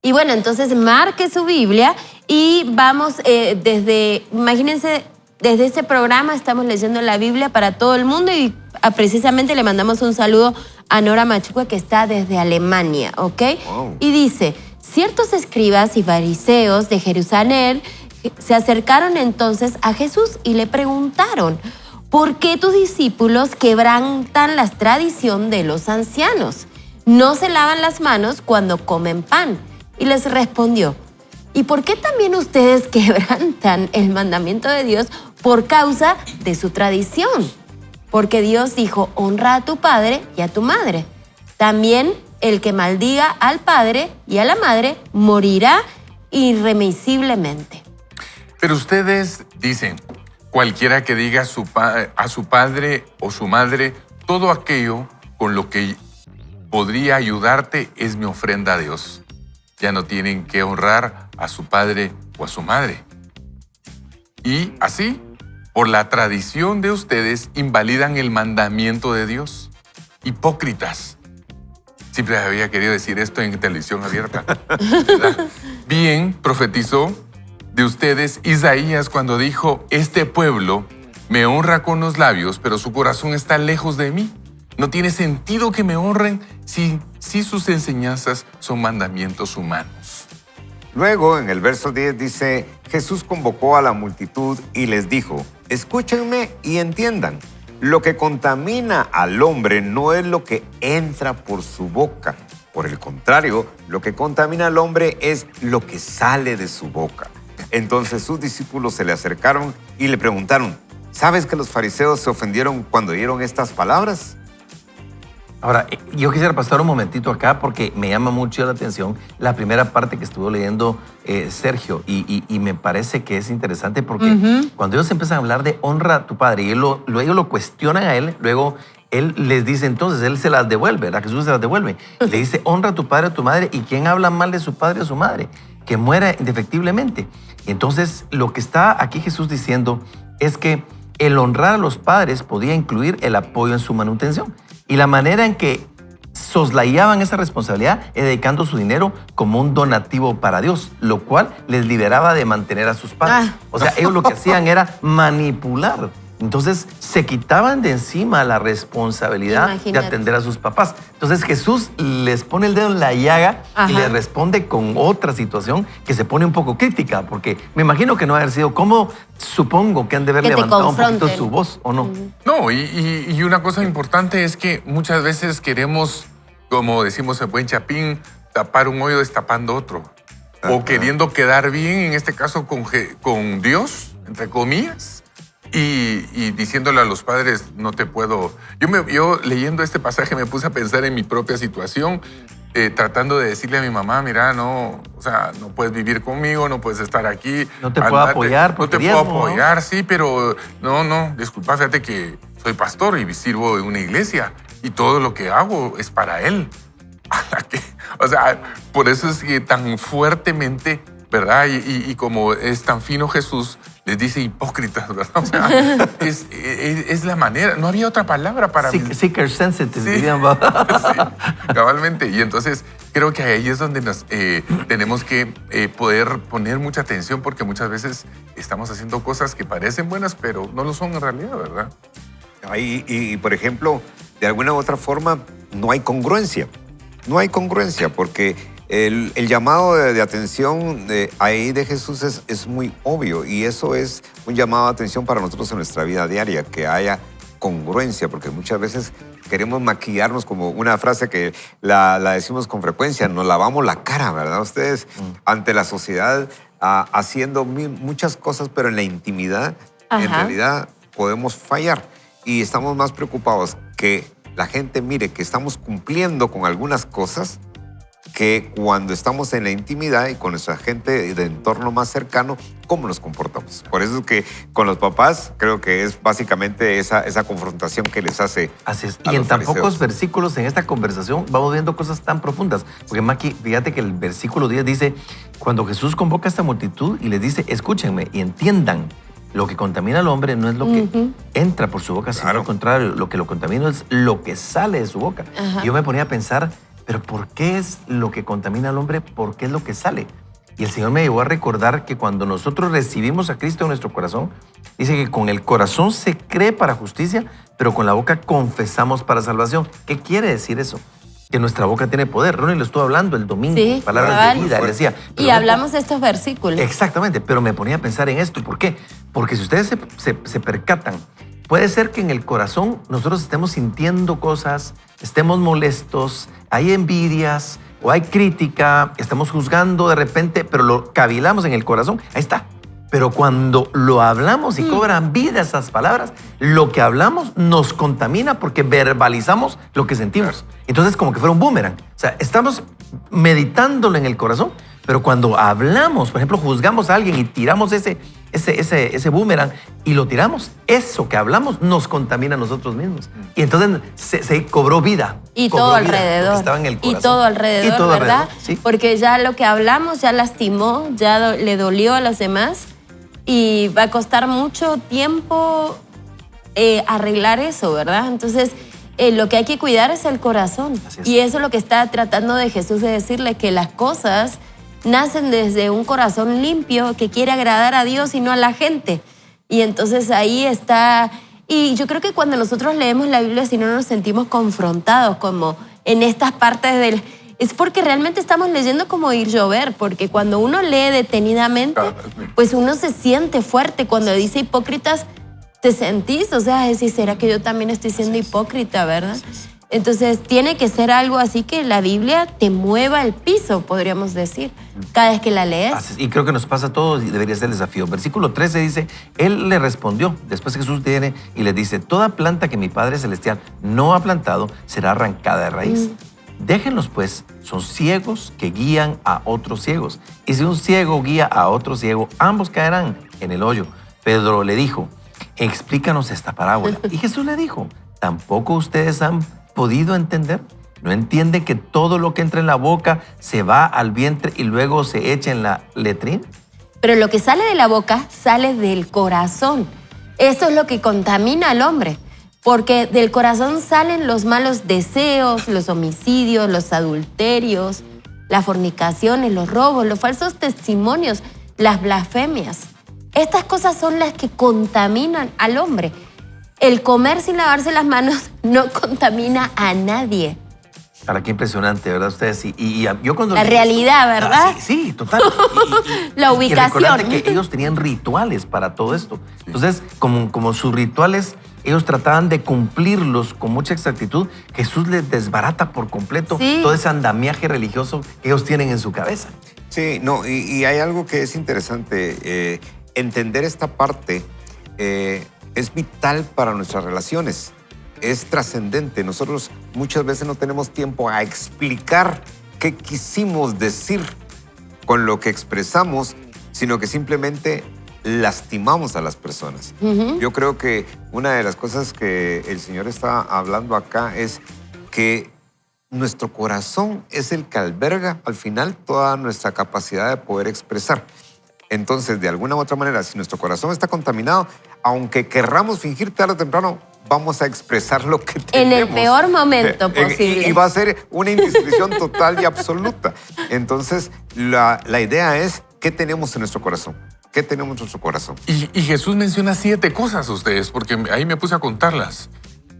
Y bueno, entonces marque su Biblia y vamos imagínense, desde este programa estamos leyendo la Biblia para todo el mundo y precisamente le mandamos un saludo a Nora Machuca que está desde Alemania, ¿ok? Wow. Y dice, ciertos escribas y fariseos de Jerusalén se acercaron entonces a Jesús y le preguntaron, ¿por qué tus discípulos quebrantan la tradición de los ancianos? No se lavan las manos cuando comen pan. Y les respondió, ¿y por qué también ustedes quebrantan el mandamiento de Dios por causa de su tradición? Porque Dios dijo, honra a tu padre y a tu madre. También el que maldiga al padre y a la madre morirá irremisiblemente. Pero ustedes dicen, cualquiera que diga a su padre o su madre, todo aquello con lo que podría ayudarte es mi ofrenda a Dios. Ya no tienen que honrar a su padre o a su madre. Y así, por la tradición de ustedes, invalidan el mandamiento de Dios. Hipócritas. Siempre había querido decir esto en televisión abierta, ¿verdad? Bien profetizó de ustedes Isaías cuando dijo, este pueblo me honra con los labios, pero su corazón está lejos de mí. No tiene sentido que me honren si sus enseñanzas son mandamientos humanos. Luego, en el verso 10 dice, Jesús convocó a la multitud y les dijo, escúchenme y entiendan, lo que contamina al hombre no es lo que entra por su boca. Por el contrario, lo que contamina al hombre es lo que sale de su boca. Entonces sus discípulos se le acercaron y le preguntaron, ¿sabes que los fariseos se ofendieron cuando oyeron estas palabras? Ahora, yo quisiera pasar un momentito acá porque me llama mucho la atención la primera parte que estuvo leyendo Sergio y me parece que es interesante porque cuando ellos empiezan a hablar de honra a tu padre y ellos lo cuestionan a él, luego él les dice entonces, él se las devuelve, ¿verdad? Jesús se las devuelve. Le dice, honra a tu padre o a tu madre y ¿quién habla mal de su padre o su madre? Que muera indefectiblemente. Entonces, lo que está aquí Jesús diciendo es que el honrar a los padres podía incluir el apoyo en su manutención. Y la manera en que soslayaban esa responsabilidad es dedicando su dinero como un donativo para Dios, lo cual les liberaba de mantener a sus padres. O sea, ellos lo que hacían era manipular. Entonces, se quitaban de encima la responsabilidad de atender a sus papás. Entonces, Jesús les pone el dedo en la llaga y les responde con otra situación que se pone un poco crítica, porque me imagino que no ha haber sido como supongo que han de haber levantado un poquito su voz, ¿o no? No, y una cosa importante es que muchas veces queremos, como decimos en buen chapín, tapar un hoyo destapando otro. O queriendo quedar bien, en este caso con Dios, entre comillas. Y diciéndole a los padres, no te puedo... Yo leyendo este pasaje me puse a pensar en mi propia situación, tratando de decirle a mi mamá, mira, no, o sea, no puedes vivir conmigo, no puedes estar aquí. No te puedo apoyar. No te puedo apoyar, sí, pero no, disculpa, fíjate que soy pastor y sirvo en una iglesia y todo lo que hago es para él. O sea, por eso es que tan fuertemente, ¿verdad? Y como es tan fino Jesús, les dice hipócritas, ¿verdad? O sea, es la manera. No había otra palabra para... Seeker sensitive, sí, dirían. Sí, cabalmente. Y entonces creo que ahí es donde nos tenemos que poder poner mucha atención porque muchas veces estamos haciendo cosas que parecen buenas, pero no lo son en realidad, ¿verdad? Y por ejemplo, de alguna u otra forma, no hay congruencia. No hay congruencia porque el llamado de atención ahí de Jesús es muy obvio y eso es un llamado de atención para nosotros en nuestra vida diaria, que haya congruencia, porque muchas veces queremos maquillarnos, como una frase que la decimos con frecuencia, nos lavamos la cara, ¿verdad? Ustedes ante la sociedad haciendo muchas cosas, pero en la intimidad, en realidad podemos fallar y estamos más preocupados que la gente mire que estamos cumpliendo con algunas cosas que cuando estamos en la intimidad y con nuestra gente de entorno más cercano, cómo nos comportamos. Por eso es que con los papás creo que es básicamente esa confrontación que les hace. Así es. Y en tan pocos versículos en esta conversación vamos viendo cosas tan profundas. Porque Maki, fíjate que el versículo 10 dice, cuando Jesús convoca a esta multitud y les dice, escúchenme y entiendan, lo que contamina al hombre no es lo que entra por su boca, sino al contrario, lo que lo contamina es lo que sale de su boca. Y yo me ponía a pensar pero ¿por qué es lo que contamina al hombre? ¿Por qué es lo que sale? Y el Señor me llevó a recordar que cuando nosotros recibimos a Cristo en nuestro corazón, dice que con el corazón se cree para justicia, pero con la boca confesamos para salvación. ¿Qué quiere decir eso? Que nuestra boca tiene poder. Ronnie lo estuvo hablando el domingo, Sí, palabras cabal. de vida. Él decía, Y pero hablamos de estos versículos. exactamente, pero me ponía a pensar en esto. ¿Por qué? Porque si ustedes se percatan, puede ser que en el corazón nosotros estemos sintiendo cosas, estemos molestos, hay envidias o hay crítica, estamos juzgando de repente, pero lo cavilamos en el corazón, ahí está. Pero cuando lo hablamos y cobran vida esas palabras, lo que hablamos nos contamina porque verbalizamos lo que sentimos. Entonces, como que fuera un boomerang. O sea, estamos meditándolo en el corazón, pero cuando hablamos, por ejemplo, juzgamos a alguien y tiramos ese boomerang y lo tiramos, eso que hablamos nos contamina a nosotros mismos. Y entonces se cobró vida. Y cobró todo vida, lo que alrededor. estaba en el Y corazón. todo alrededor, Y todo ¿verdad? alrededor, sí. Porque ya lo que hablamos ya lastimó, ya le dolió a los demás y va a costar mucho tiempo arreglar eso, ¿verdad? Entonces, lo que hay que cuidar es el corazón. Así es. Y eso es lo que está tratando de Jesús de decirle, que las cosas nacen desde un corazón limpio que quiere agradar a Dios y no a la gente. Y entonces ahí está. Y yo creo que cuando nosotros leemos la Biblia, si no nos sentimos confrontados como en estas partes del... Es porque realmente estamos leyendo como ir llover, porque cuando uno lee detenidamente, pues uno se siente fuerte. Cuando dice hipócritas, te sentís, o sea, es decir, ¿será que yo también estoy siendo hipócrita, verdad? Entonces tiene que ser algo así que la Biblia te mueva el piso, podríamos decir, cada vez que la lees. Así es, y creo que nos pasa a todos y debería ser el desafío. Versículo 13 dice, Él le respondió, después Jesús viene y le dice, toda planta que mi Padre Celestial no ha plantado será arrancada de raíz. Déjenlos pues, son ciegos que guían a otros ciegos. Y si un ciego guía a otro ciego, ambos caerán en el hoyo. Pedro le dijo, explícanos esta parábola. Y Jesús le dijo, ¿tampoco ustedes han podido entender? ¿No entienden que todo lo que entra en la boca se va al vientre y luego se echa en la letrina? Pero lo que sale de la boca sale del corazón. Eso es lo que contamina al hombre. Porque del corazón salen los malos deseos, los homicidios, los adulterios, las fornicaciones, los robos, los falsos testimonios, las blasfemias. Estas cosas son las que contaminan al hombre. El comer sin lavarse las manos no contamina a nadie. Ahora, qué impresionante, ¿verdad? Ustedes, y yo cuando... La realidad, ¿verdad? Sí, total. La ubicación. Y recordate que ellos tenían rituales para todo esto. Entonces, como sus rituales, ellos trataban de cumplirlos con mucha exactitud. Jesús les desbarata por completo todo ese andamiaje religioso que ellos tienen en su cabeza. Sí, no, y hay algo que es interesante. Entender esta parte es vital para nuestras relaciones. Es trascendente. Nosotros muchas veces no tenemos tiempo a explicar qué quisimos decir con lo que expresamos, sino que simplemente lastimamos a las personas. Yo creo que una de las cosas que el Señor está hablando acá es que nuestro corazón es el que alberga al final toda nuestra capacidad de poder expresar. Entonces, de alguna u otra manera, si nuestro corazón está contaminado, aunque querramos fingir tarde o temprano, vamos a expresar lo que tenemos. En el peor momento posible. Y va a ser una indiscreción total y absoluta. Entonces, la idea es, ¿qué tenemos en nuestro corazón? ¿Qué tenemos en nuestro corazón? Y Jesús menciona 7 cosas a ustedes, porque ahí me puse a contarlas.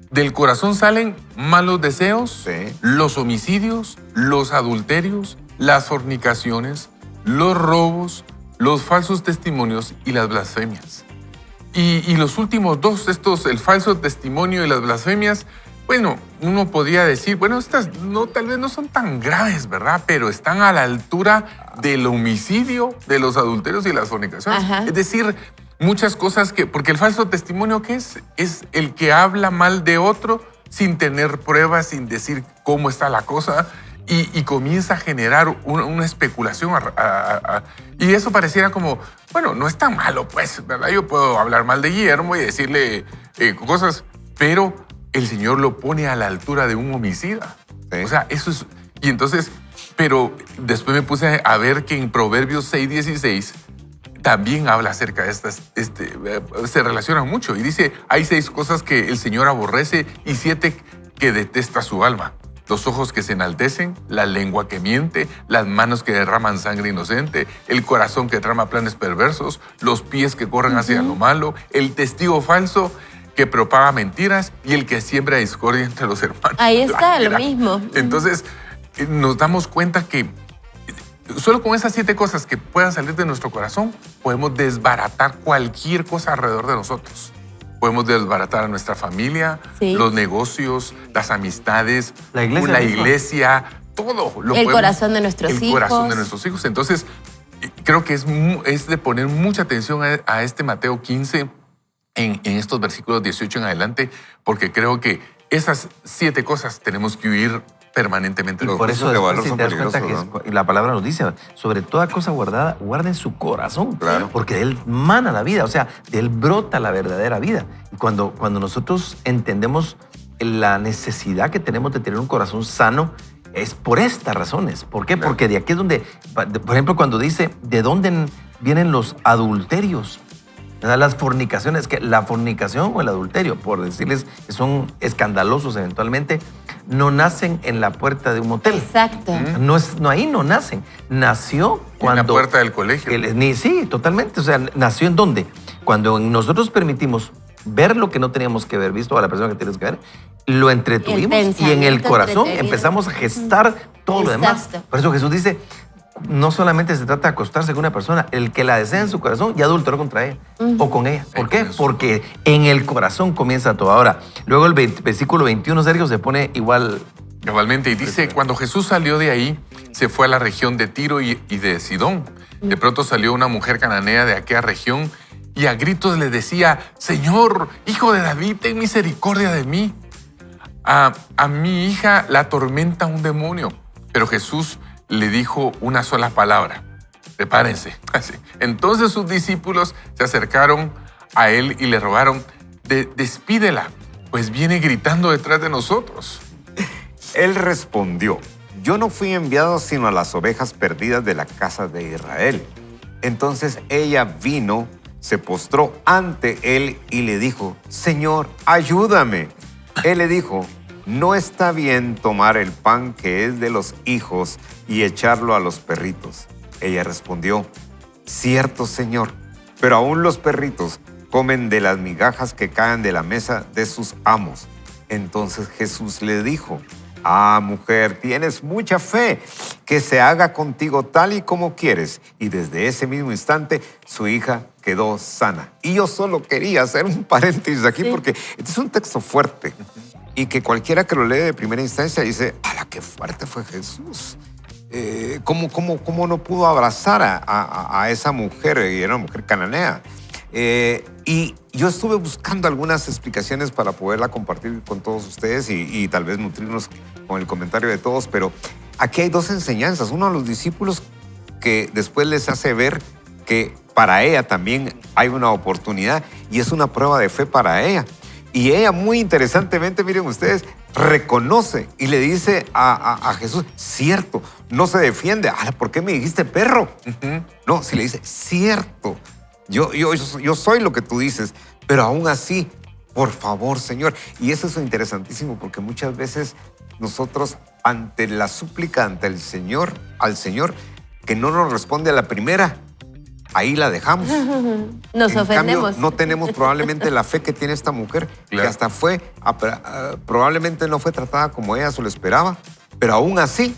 Del corazón salen malos deseos, los homicidios, los adulterios, las fornicaciones, los robos, los falsos testimonios y las blasfemias. Y los últimos 2, el falso testimonio y las blasfemias, bueno, uno podría decir, bueno, estas tal vez no son tan graves, ¿verdad? Pero están a la altura del homicidio, de los adulterios y las fornicaciones. Ajá. Es decir, muchas cosas porque el falso testimonio, ¿qué es? Es el que habla mal de otro sin tener pruebas, sin decir cómo está la cosa. Y comienza a generar una especulación. Y eso pareciera como, bueno, no es tan malo, pues, ¿verdad? Yo puedo hablar mal de Guillermo y decirle cosas, pero el Señor lo pone a la altura de un homicida. O sea, eso es... Y entonces, pero después me puse a ver que en Proverbios 6:16 también habla acerca de estas, se relacionan mucho. Y dice, hay 6 cosas que el Señor aborrece y 7 que detesta su alma. los ojos que se enaltecen, la lengua que miente, las manos que derraman sangre inocente, el corazón que trama planes perversos, los pies que corren hacia lo malo, el testigo falso que propaga mentiras y el que siembra discordia entre los hermanos. Ahí está, lo mismo. Entonces, nos damos cuenta que solo con esas 7 cosas que puedan salir de nuestro corazón, podemos desbaratar cualquier cosa alrededor de nosotros. Podemos desbaratar a nuestra familia, Sí. los negocios, las amistades, La iglesia la misma. iglesia, todo. El corazón de nuestros El hijos. corazón de nuestros hijos. Entonces, creo que es de poner mucha atención a este Mateo 15 en estos versículos 18 en adelante, porque creo que esas 7 cosas tenemos que huir permanentemente. Y Los por juicios eso de después, valor si son te das cuenta que peligrosos, la palabra nos dice, sobre toda cosa guardada, guarden su corazón. Claro. Porque de él mana la vida, o sea, de él brota la verdadera vida. Y cuando nosotros entendemos la necesidad que tenemos de tener un corazón sano, es por estas razones. ¿Por qué? Claro. Porque de aquí es donde, por ejemplo, cuando dice, ¿de dónde vienen los adulterios? ¿Verdad? Las fornicaciones, que la fornicación o el adulterio, por decirles que son escandalosos eventualmente, no nacen en la puerta de un motel. Exacto. Ahí no nacen. Nació cuando... En la puerta del colegio. Sí, totalmente. O sea, ¿nació en dónde? Cuando nosotros permitimos ver lo que no teníamos que haber visto a la persona que teníamos que ver, lo entretuvimos y en el pensamiento corazón entretenido. empezamos a gestar todo lo demás. Exacto. Por eso Jesús dice, no solamente se trata de acostarse con una persona, el que la desea en su corazón ya adulteró contra ella o con ella. ¿Por qué? comienza. Porque en el corazón comienza todo. Ahora, luego el versículo 21, Sergio, se pone igual. Cabalmente, y dice, cuando Jesús salió de ahí, se fue a la región de Tiro y de Sidón. De pronto salió una mujer cananea de aquella región y a gritos le decía, Señor, hijo de David, ten misericordia de mí. A mi hija la atormenta un demonio. Pero Jesús le dijo una sola palabra, prepárense. Así. Entonces sus discípulos se acercaron a él y le rogaron, despídela, pues viene gritando detrás de nosotros. Él respondió, yo no fui enviado sino a las ovejas perdidas de la casa de Israel. Entonces ella vino, se postró ante él y le dijo, Señor, ayúdame. Él le dijo, no está bien tomar el pan que es de los hijos y echarlo a los perritos. Ella respondió, cierto, Señor, pero aún los perritos comen de las migajas que caen de la mesa de sus amos. Entonces Jesús le dijo, mujer, tienes mucha fe, que se haga contigo tal y como quieres. Y desde ese mismo instante, su hija quedó sana. Y yo solo quería hacer un paréntesis aquí porque este es un texto fuerte y que cualquiera que lo lee de primera instancia dice, ¡ala, qué fuerte fue Jesús! ¿Cómo no pudo abrazar a esa mujer? Y era una mujer cananea. Y yo estuve buscando algunas explicaciones para poderla compartir con todos ustedes y tal vez nutrirnos con el comentario de todos, pero aquí hay 2 enseñanzas. Uno a los discípulos que después les hace ver que para ella también hay una oportunidad y es una prueba de fe para ella. Y ella muy interesantemente, miren ustedes, reconoce y le dice a Jesús, cierto, no se defiende. ¿Por qué me dijiste perro? No, si le dice, cierto. Yo soy lo que tú dices, pero aún así, por favor, Señor. Y eso es interesantísimo porque muchas veces nosotros ante la súplica ante el Señor, al Señor, que no nos responde a la primera, ahí la dejamos. Nos En ofendemos. cambio, no tenemos probablemente la fe que tiene esta mujer, Claro. que hasta probablemente no fue tratada como ella se lo esperaba, pero aún así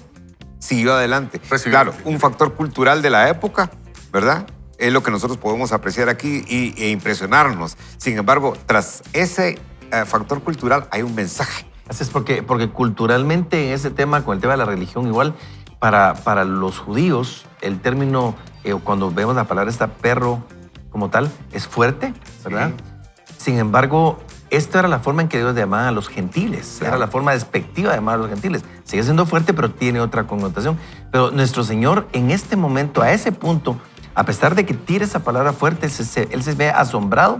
siguió adelante. Recibió Claro, bendición. un factor cultural de la época, ¿verdad? Es lo que nosotros podemos apreciar aquí e impresionarnos. Sin embargo, tras ese factor cultural hay un mensaje. Así es porque culturalmente ese tema, con el tema de la religión, igual, para los judíos, el término, cuando vemos la palabra esta perro como tal, es fuerte, ¿verdad? Sí. Sin embargo, esta era la forma en que Dios llamaba a los gentiles. Claro. Era la forma despectiva de llamar a los gentiles. Sigue siendo fuerte, pero tiene otra connotación. Pero nuestro Señor, en este momento, a ese punto, a pesar de que tire esa palabra fuerte, él se ve asombrado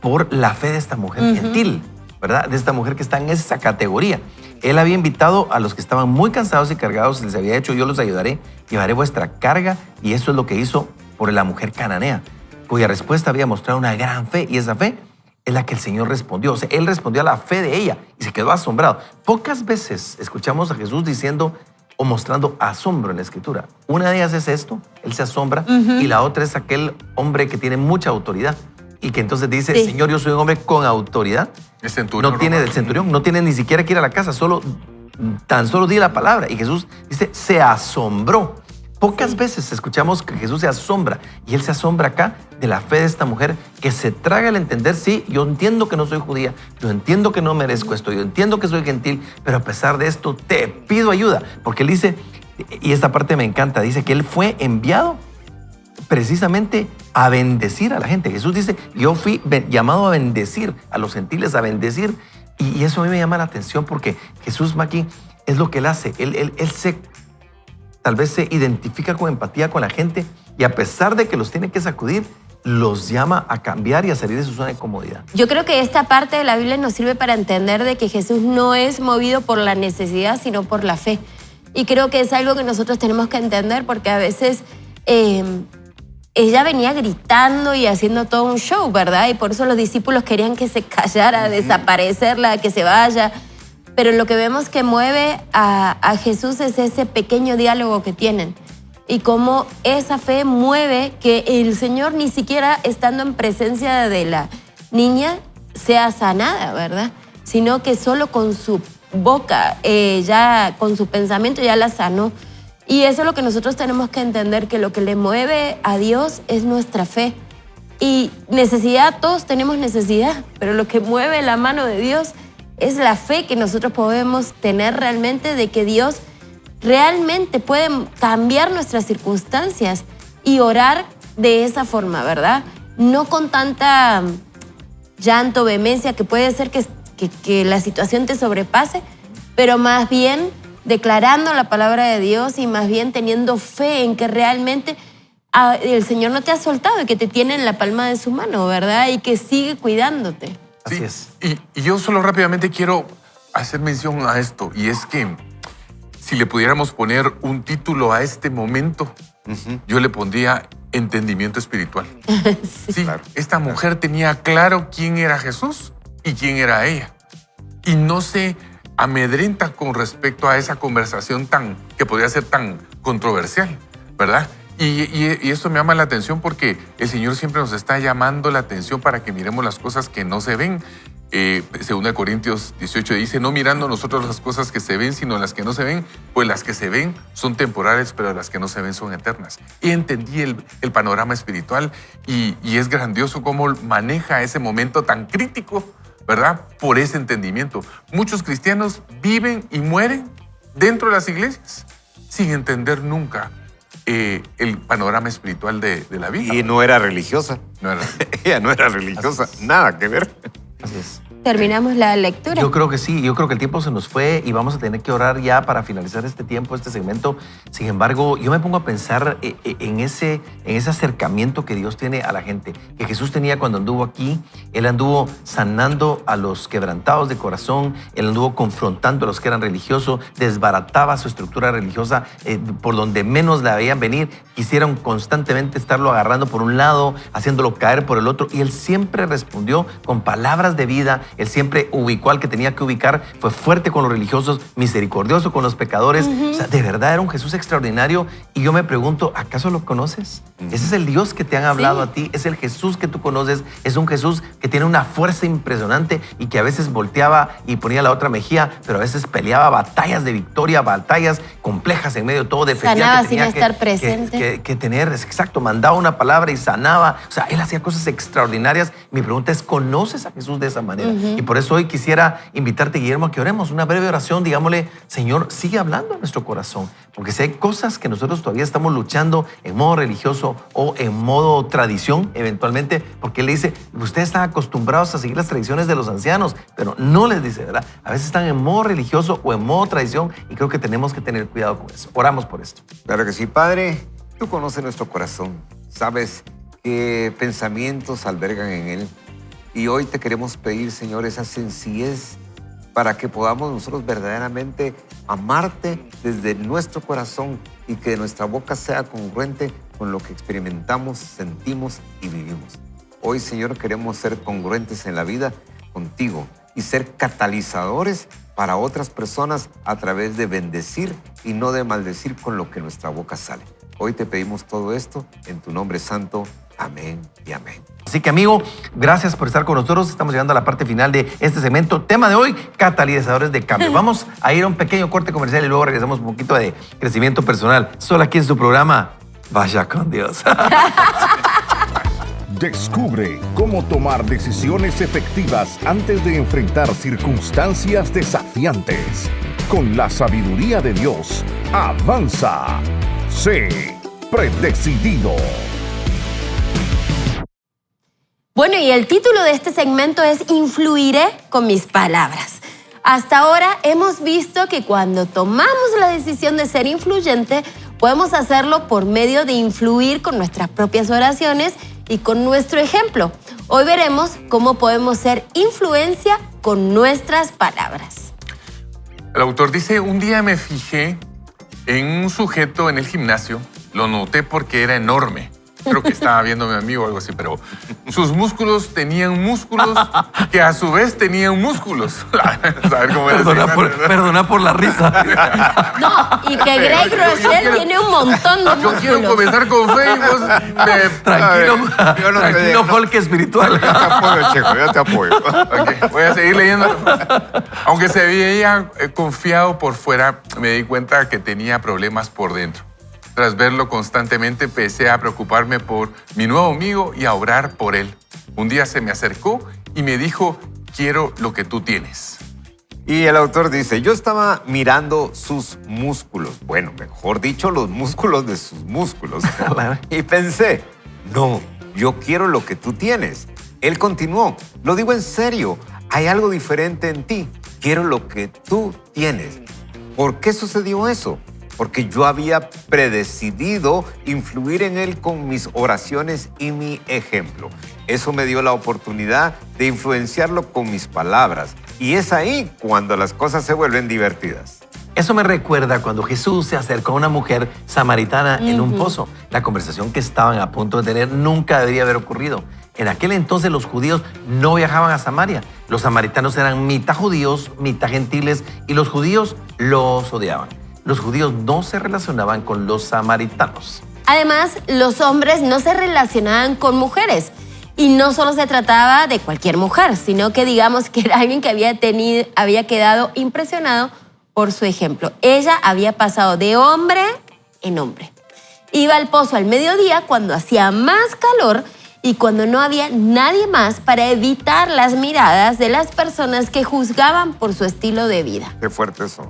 por la fe de esta mujer gentil, ¿verdad? De esta mujer que está en esa categoría. Él había invitado a los que estaban muy cansados y cargados, les había dicho, yo los ayudaré, llevaré vuestra carga, y eso es lo que hizo por la mujer cananea, cuya respuesta había mostrado una gran fe, y esa fe es la que el Señor respondió. O sea, Él respondió a la fe de ella y se quedó asombrado. Pocas veces escuchamos a Jesús diciendo o mostrando asombro en la Escritura. Una de ellas es esto, Él se asombra, y la otra es aquel hombre que tiene mucha autoridad y que entonces dice, Sí. Señor, yo soy un hombre con autoridad. El centurión No tiene del romano. centurión, no tiene ni siquiera que ir a la casa, tan solo di la palabra. Y Jesús dice, se asombró. Pocas veces escuchamos que Jesús se asombra, y Él se asombra acá de la fe de esta mujer que se traga el entender, sí, yo entiendo que no soy judía, yo entiendo que no merezco esto, yo entiendo que soy gentil, pero a pesar de esto te pido ayuda. Porque Él dice, y esta parte me encanta, dice que Él fue enviado precisamente a bendecir a la gente. Jesús dice, yo fui llamado a bendecir a los gentiles, a bendecir. Y eso a mí me llama la atención porque Jesús, Maki, es lo que Él hace. Él tal vez se identifica con empatía con la gente, y a pesar de que los tiene que sacudir, los llama a cambiar y a salir de su zona de comodidad. Yo creo que esta parte de la Biblia nos sirve para entender de que Jesús no es movido por la necesidad, sino por la fe. Y creo que es algo que nosotros tenemos que entender, porque a veces ella venía gritando y haciendo todo un show, ¿verdad? Y por eso los discípulos querían que se callara, desaparecerla, que se vaya. Pero lo que vemos que mueve a Jesús es ese pequeño diálogo que tienen. Y cómo esa fe mueve que el Señor, ni siquiera estando en presencia de la niña, sea sanada, ¿verdad? Sino que solo con su boca, ya con su pensamiento ya la sanó. Y eso es lo que nosotros tenemos que entender, que lo que le mueve a Dios es nuestra fe. Y necesidad, todos tenemos necesidad, pero lo que mueve la mano de Dios es la fe que nosotros podemos tener realmente de que Dios realmente puede cambiar nuestras circunstancias, y orar de esa forma, ¿verdad? No con tanta llanto, vehemencia, que puede ser que la situación te sobrepase, pero más bien declarando la palabra de Dios y más bien teniendo fe en que realmente el Señor no te ha soltado y que te tiene en la palma de su mano, ¿verdad? Y que sigue cuidándote. Así Sí, es. y yo solo rápidamente quiero hacer mención a esto, y es que si le pudiéramos poner un título a este momento, yo le pondría entendimiento espiritual. Sí, Claro. esta mujer tenía claro quién era Jesús y quién era ella, y no se amedrenta con respecto a esa conversación que podría ser tan controversial, ¿verdad? Y esto me llama la atención porque el Señor siempre nos está llamando la atención para que miremos las cosas que no se ven. Según Corintios 18 dice, no mirando nosotros las cosas que se ven, sino las que no se ven, pues las que se ven son temporales, pero las que no se ven son eternas. Y entendí el panorama espiritual, y es grandioso cómo maneja ese momento tan crítico, ¿verdad? Por ese entendimiento. Muchos cristianos viven y mueren dentro de las iglesias sin entender nunca el panorama espiritual de la vida. Y no era religiosa. No era- Ella no era religiosa, nada que ver. Así es. Terminamos la lectura. Yo creo que sí, yo creo que el tiempo se nos fue y vamos a tener que orar ya para finalizar este tiempo, este segmento. Sin embargo, yo me pongo a pensar en ese acercamiento que Dios tiene a la gente, que Jesús tenía cuando anduvo aquí. Él anduvo sanando a los quebrantados de corazón, Él anduvo confrontando a los que eran religiosos, desbarataba su estructura religiosa por donde menos la veían venir. Quisieron constantemente estarlo agarrando por un lado, haciéndolo caer por el otro, y Él siempre respondió con palabras de vida. Él siempre ubicó al que tenía que ubicar, fue fuerte con los religiosos, misericordioso con los pecadores. O sea, de verdad era un Jesús extraordinario. Y yo me pregunto, ¿acaso lo conoces? Ese es el Dios que te han hablado a ti, es el Jesús que tú conoces, es un Jesús que tiene una fuerza impresionante y que a veces volteaba y ponía la otra mejilla, pero a veces peleaba batallas de victoria, batallas complejas en medio de todo, defendía Sanaba que tenía sin estar presente. que tener, exacto, mandaba una palabra y sanaba. O sea, Él hacía cosas extraordinarias. Mi pregunta es, ¿conoces a Jesús de esa manera? Y por eso hoy quisiera invitarte, Guillermo, a que oremos una breve oración. Digámosle, Señor, sigue hablando a nuestro corazón. Porque si hay cosas que nosotros todavía estamos luchando en modo religioso o en modo tradición, eventualmente, porque Él le dice, ustedes están acostumbrados a seguir las tradiciones de los ancianos, pero no les dice, ¿verdad? A veces están en modo religioso o en modo tradición, y creo que tenemos que tener cuidado con eso. Oramos por esto. Claro que sí, Padre. Tú conoces nuestro corazón. Sabes qué pensamientos albergan en él. Y hoy te queremos pedir, Señor, esa sencillez para que podamos nosotros verdaderamente amarte desde nuestro corazón y que nuestra boca sea congruente con lo que experimentamos, sentimos y vivimos. Hoy, Señor, queremos ser congruentes en la vida contigo y ser catalizadores para otras personas a través de bendecir y no de maldecir con lo que nuestra boca sale. Hoy te pedimos todo esto en tu nombre santo. Amén y amén. Así que, amigo, gracias por estar con nosotros. Estamos llegando a la parte final de este segmento. Tema de hoy, catalizadores de cambio. Vamos a ir a un pequeño corte comercial y luego regresamos un poquito de crecimiento personal. Solo aquí en su programa, Vaya con Dios. Descubre cómo tomar decisiones efectivas antes de enfrentar circunstancias desafiantes. Con la sabiduría de Dios, avanza. Sé predecidido. Bueno, y el título de este segmento es Influiré con mis palabras. Hasta ahora hemos visto que cuando tomamos la decisión de ser influyente, podemos hacerlo por medio de influir con nuestras propias oraciones y con nuestro ejemplo. Hoy veremos cómo podemos ser influencia con nuestras palabras. El autor dice, un día me fijé en un sujeto en el gimnasio, lo noté porque era enorme. Creo que estaba viendo a mi amigo o algo así, pero sus músculos tenían músculos que a su vez tenían músculos. ¿Sabes cómo era? Perdona por la risa. No, y que Greg Rochelle tiene un montón de Yo quiero músculos. comenzar con fe y vos Tranquilo, folk espiritual. Yo te apoyo, Checo, yo te apoyo. Ok, voy a seguir leyendo. Aunque se veía confiado por fuera, me di cuenta que tenía problemas por dentro. Tras verlo constantemente, empecé a preocuparme por mi nuevo amigo y a orar por él. Un día se me acercó y me dijo, quiero lo que tú tienes. Y el autor dice, yo estaba mirando sus músculos. Bueno, mejor dicho, los músculos de sus músculos. Y pensé, no, yo quiero lo que tú tienes. Él continuó, lo digo en serio, hay algo diferente en ti. Quiero lo que tú tienes. ¿Por qué sucedió eso? Porque yo había predecidido influir en él con mis oraciones y mi ejemplo. Eso me dio la oportunidad de influenciarlo con mis palabras. Y es ahí cuando las cosas se vuelven divertidas. Eso me recuerda cuando Jesús se acercó a una mujer samaritana en un pozo. La conversación que estaban a punto de tener nunca debería haber ocurrido. En aquel entonces los judíos no viajaban a Samaria. Los samaritanos eran mitad judíos, mitad gentiles, y los judíos los odiaban. Los judíos no se relacionaban con los samaritanos. Además, los hombres no se relacionaban con mujeres. Y no solo se trataba de cualquier mujer, sino que digamos que era alguien que había quedado impresionado por su ejemplo. Ella había pasado de hombre en hombre. Iba al pozo al mediodía cuando hacía más calor y cuando no había nadie más para evitar las miradas de las personas que juzgaban por su estilo de vida. Qué fuerte eso.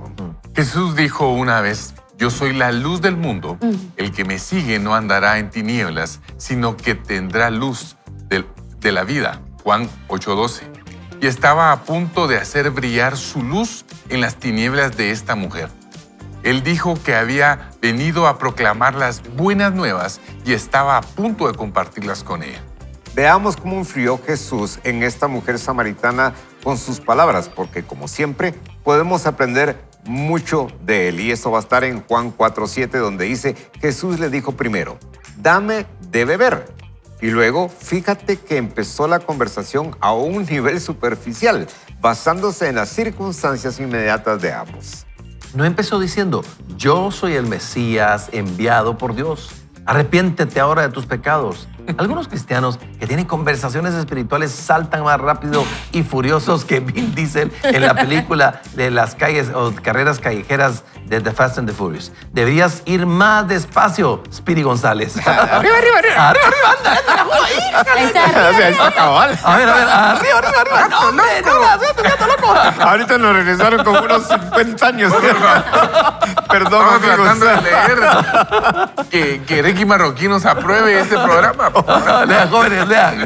Jesús dijo una vez, yo soy la luz del mundo. El que me sigue no andará en tinieblas, sino que tendrá luz de la vida. Juan 8:12. Y estaba a punto de hacer brillar su luz en las tinieblas de esta mujer. Él dijo que había venido a proclamar las buenas nuevas y estaba a punto de compartirlas con ella. Veamos cómo influyó Jesús en esta mujer samaritana con sus palabras, porque como siempre podemos aprender mucho de él. Y esto va a estar en Juan 4:7, donde dice, Jesús le dijo primero, dame de beber. Y luego, fíjate que empezó la conversación a un nivel superficial, basándose en las circunstancias inmediatas de ambos. No empezó diciendo, yo soy el Mesías enviado por Dios. Arrepiéntete ahora de tus pecados. Algunos cristianos que tienen conversaciones espirituales saltan más rápido y furiosos que Vin Diesel en la película de las calles o carreras callejeras de The Fast and the Furious. Deberías ir más despacio, Speedy González. Arriba, anda, Está cabal. A ver, arriba. No, hombre, no, loco. Ahorita nos regresaron con unos 50 años. Perdón, Estamos tratando de amigos. leer que Ricky Marroquín nos apruebe este programa. Lean, jóvenes, lean.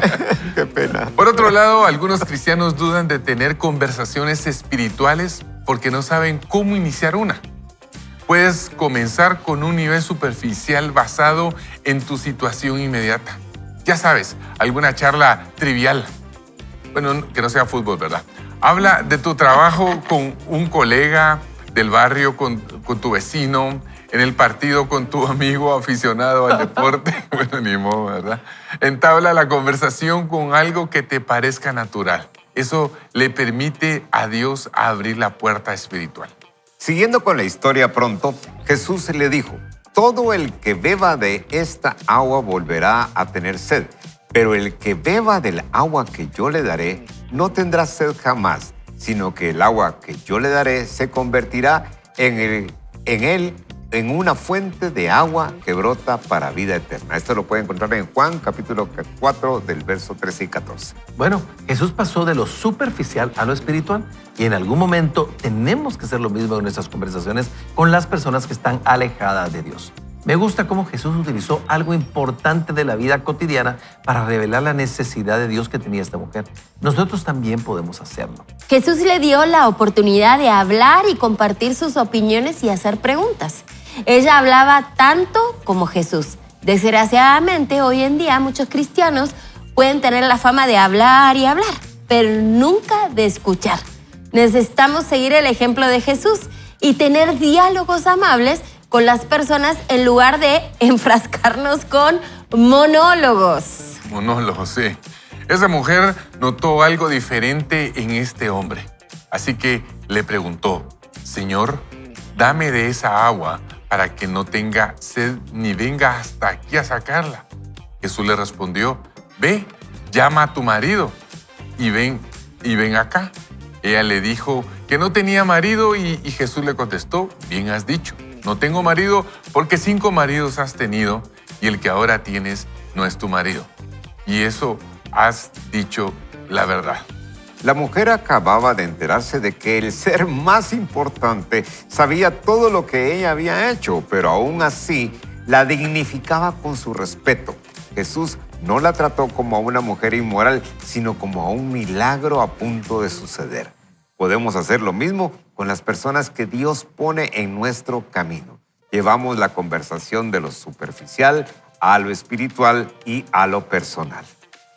Qué pena. Por otro lado, algunos cristianos dudan de tener conversaciones espirituales porque no saben cómo iniciar una. Puedes comenzar con un nivel superficial basado en tu situación inmediata. Ya sabes, alguna charla trivial. Bueno, que no sea fútbol, ¿verdad? Habla de tu trabajo con un colega del barrio, con tu vecino, en el partido con tu amigo aficionado al deporte. Bueno, ni modo, ¿verdad? Entabla la conversación con algo que te parezca natural. Eso le permite a Dios abrir la puerta espiritual. Siguiendo con la historia pronto, Jesús le dijo, todo el que beba de esta agua volverá a tener sed, pero el que beba del agua que yo le daré no tendrá sed jamás, sino que el agua que yo le daré se convertirá en una fuente de agua que brota para vida eterna. Esto lo puede encontrar en Juan capítulo 4 del verso 13 y 14. Bueno, Jesús pasó de lo superficial a lo espiritual y en algún momento tenemos que hacer lo mismo en nuestras conversaciones con las personas que están alejadas de Dios. Me gusta cómo Jesús utilizó algo importante de la vida cotidiana para revelar la necesidad de Dios que tenía esta mujer. Nosotros también podemos hacerlo. Jesús le dio la oportunidad de hablar y compartir sus opiniones y hacer preguntas. Ella hablaba tanto como Jesús. Desgraciadamente, hoy en día muchos cristianos pueden tener la fama de hablar y hablar, pero nunca de escuchar. Necesitamos seguir el ejemplo de Jesús y tener diálogos amables con las personas en lugar de enfrascarnos con monólogos. Monólogos, sí. Esa mujer notó algo diferente en este hombre. Así que le preguntó, Señor, dame de esa agua para que no tenga sed ni venga hasta aquí a sacarla. Jesús le respondió, ve, llama a tu marido y ven acá. Ella le dijo que no tenía marido y Jesús le contestó, bien has dicho. No tengo marido porque 5 maridos has tenido y el que ahora tienes no es tu marido. Y eso has dicho la verdad. La mujer acababa de enterarse de que el ser más importante sabía todo lo que ella había hecho, pero aún así la dignificaba con su respeto. Jesús no la trató como a una mujer inmoral, sino como a un milagro a punto de suceder. Podemos hacer lo mismo con las personas que Dios pone en nuestro camino. Llevamos la conversación de lo superficial a lo espiritual y a lo personal.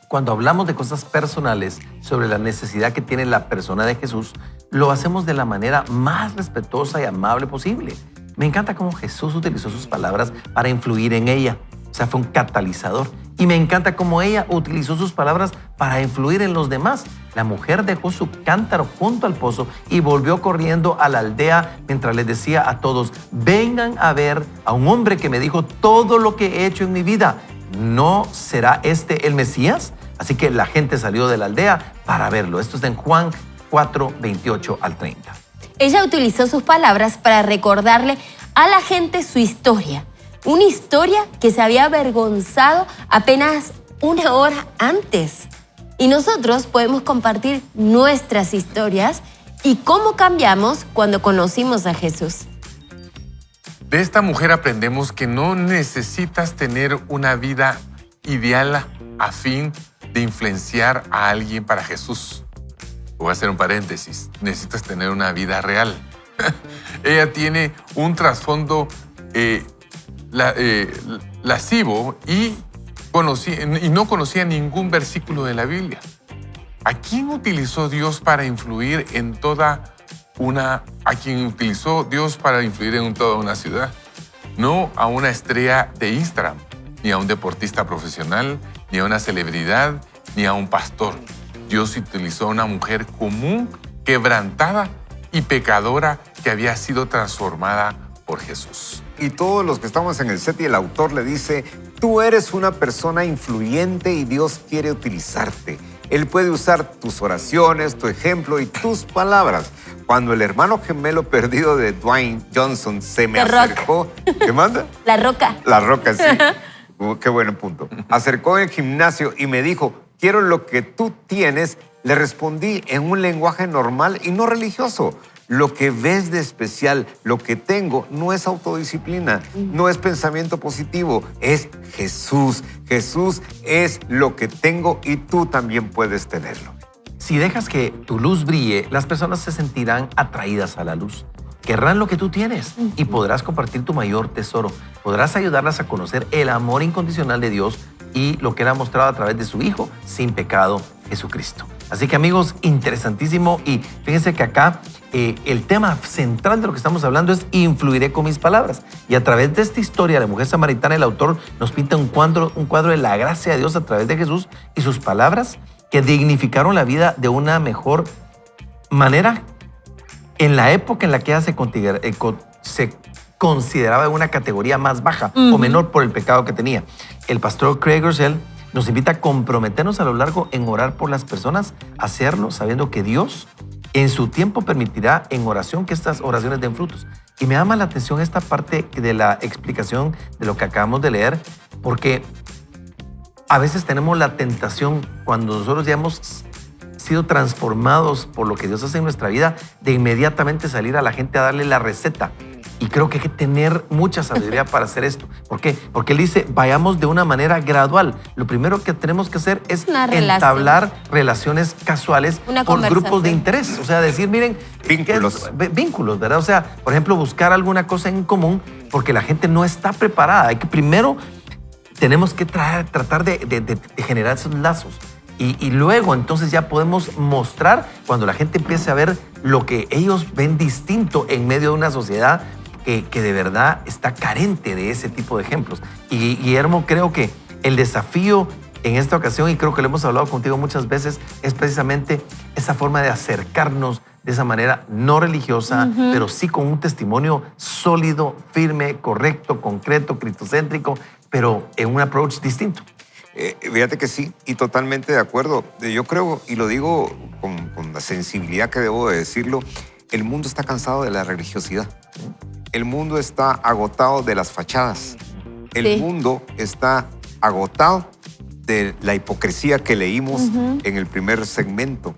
Cuando hablamos de cosas personales sobre la necesidad que tiene la persona de Jesús, lo hacemos de la manera más respetuosa y amable posible. Me encanta cómo Jesús utilizó sus palabras para influir en ella. O sea, fue un catalizador. Y me encanta cómo ella utilizó sus palabras para influir en los demás. La mujer dejó su cántaro junto al pozo y volvió corriendo a la aldea mientras les decía a todos, vengan a ver a un hombre que me dijo todo lo que he hecho en mi vida. ¿No será este el Mesías? Así que la gente salió de la aldea para verlo. Esto está en Juan 4, 28 al 30. Ella utilizó sus palabras para recordarle a la gente su historia. Una historia que se había avergonzado apenas una hora antes. Y nosotros podemos compartir nuestras historias y cómo cambiamos cuando conocimos a Jesús. De esta mujer aprendemos que no necesitas tener una vida ideal a fin de influenciar a alguien para Jesús. Voy a hacer un paréntesis. Necesitas tener una vida real. Ella tiene un trasfondo lascivo y no conocía ningún versículo de la Biblia. ¿A quién utilizó Dios para influir en toda una ciudad? No a una estrella de Instagram, ni a un deportista profesional, ni a una celebridad, ni a un pastor. Dios utilizó a una mujer común, quebrantada y pecadora que había sido transformada por Jesús. Y todos los que estamos en el set y el autor le dice, tú eres una persona influyente y Dios quiere utilizarte. Él puede usar tus oraciones, tu ejemplo y tus palabras. Cuando el hermano gemelo perdido de Dwayne Johnson se me acercó... ¿Qué manda? La Roca. La Roca, sí. Qué buen punto. Acercó en el gimnasio y me dijo, quiero lo que tú tienes. Le respondí en un lenguaje normal y no religioso. Lo que ves de especial, lo que tengo, no es autodisciplina, no es pensamiento positivo, es Jesús. Jesús es lo que tengo y tú también puedes tenerlo. Si dejas que tu luz brille, las personas se sentirán atraídas a la luz. Querrán lo que tú tienes y podrás compartir tu mayor tesoro. Podrás ayudarlas a conocer el amor incondicional de Dios y lo que Él ha mostrado a través de su Hijo sin pecado, Jesucristo. Así que amigos, interesantísimo. Y fíjense que acá el tema central de lo que estamos hablando es influiré con mis palabras. Y a través de esta historia, la mujer samaritana, el autor nos pinta un cuadro de la gracia de Dios a través de Jesús y sus palabras que dignificaron la vida de una mejor manera en la época en la que ella se consideraba de una categoría más baja o menor por el pecado que tenía. El pastor Craig Groeschel nos invita a comprometernos a lo largo en orar por las personas, hacerlo sabiendo que Dios en su tiempo permitirá en oración que estas oraciones den frutos. Y me llama la atención esta parte de la explicación de lo que acabamos de leer, porque a veces tenemos la tentación, cuando nosotros ya hemos sido transformados por lo que Dios hace en nuestra vida, de inmediatamente salir a la gente a darle la receta. Y creo que hay que tener mucha sabiduría para hacer esto. ¿Por qué? Porque él dice, vayamos de una manera gradual. Lo primero que tenemos que hacer es entablar relaciones casuales por grupos de interés. O sea, decir, miren, vínculos, ¿verdad? O sea, por ejemplo, buscar alguna cosa en común porque la gente no está preparada. Hay que primero, tenemos que tratar de generar esos lazos. Y luego entonces ya podemos mostrar cuando la gente empiece a ver lo que ellos ven distinto en medio de una sociedad que de verdad está carente de ese tipo de ejemplos. Y Guillermo, creo que el desafío en esta ocasión, y creo que lo hemos hablado contigo muchas veces, es precisamente esa forma de acercarnos de esa manera no religiosa, pero sí con un testimonio sólido, firme, correcto, concreto, cristocéntrico, pero en un approach distinto. Fíjate que sí, y totalmente de acuerdo. Yo creo, y lo digo con la sensibilidad que debo de decirlo, el mundo está cansado de la religiosidad. El mundo está agotado de las fachadas. El mundo está agotado de la hipocresía que leímos en el primer segmento.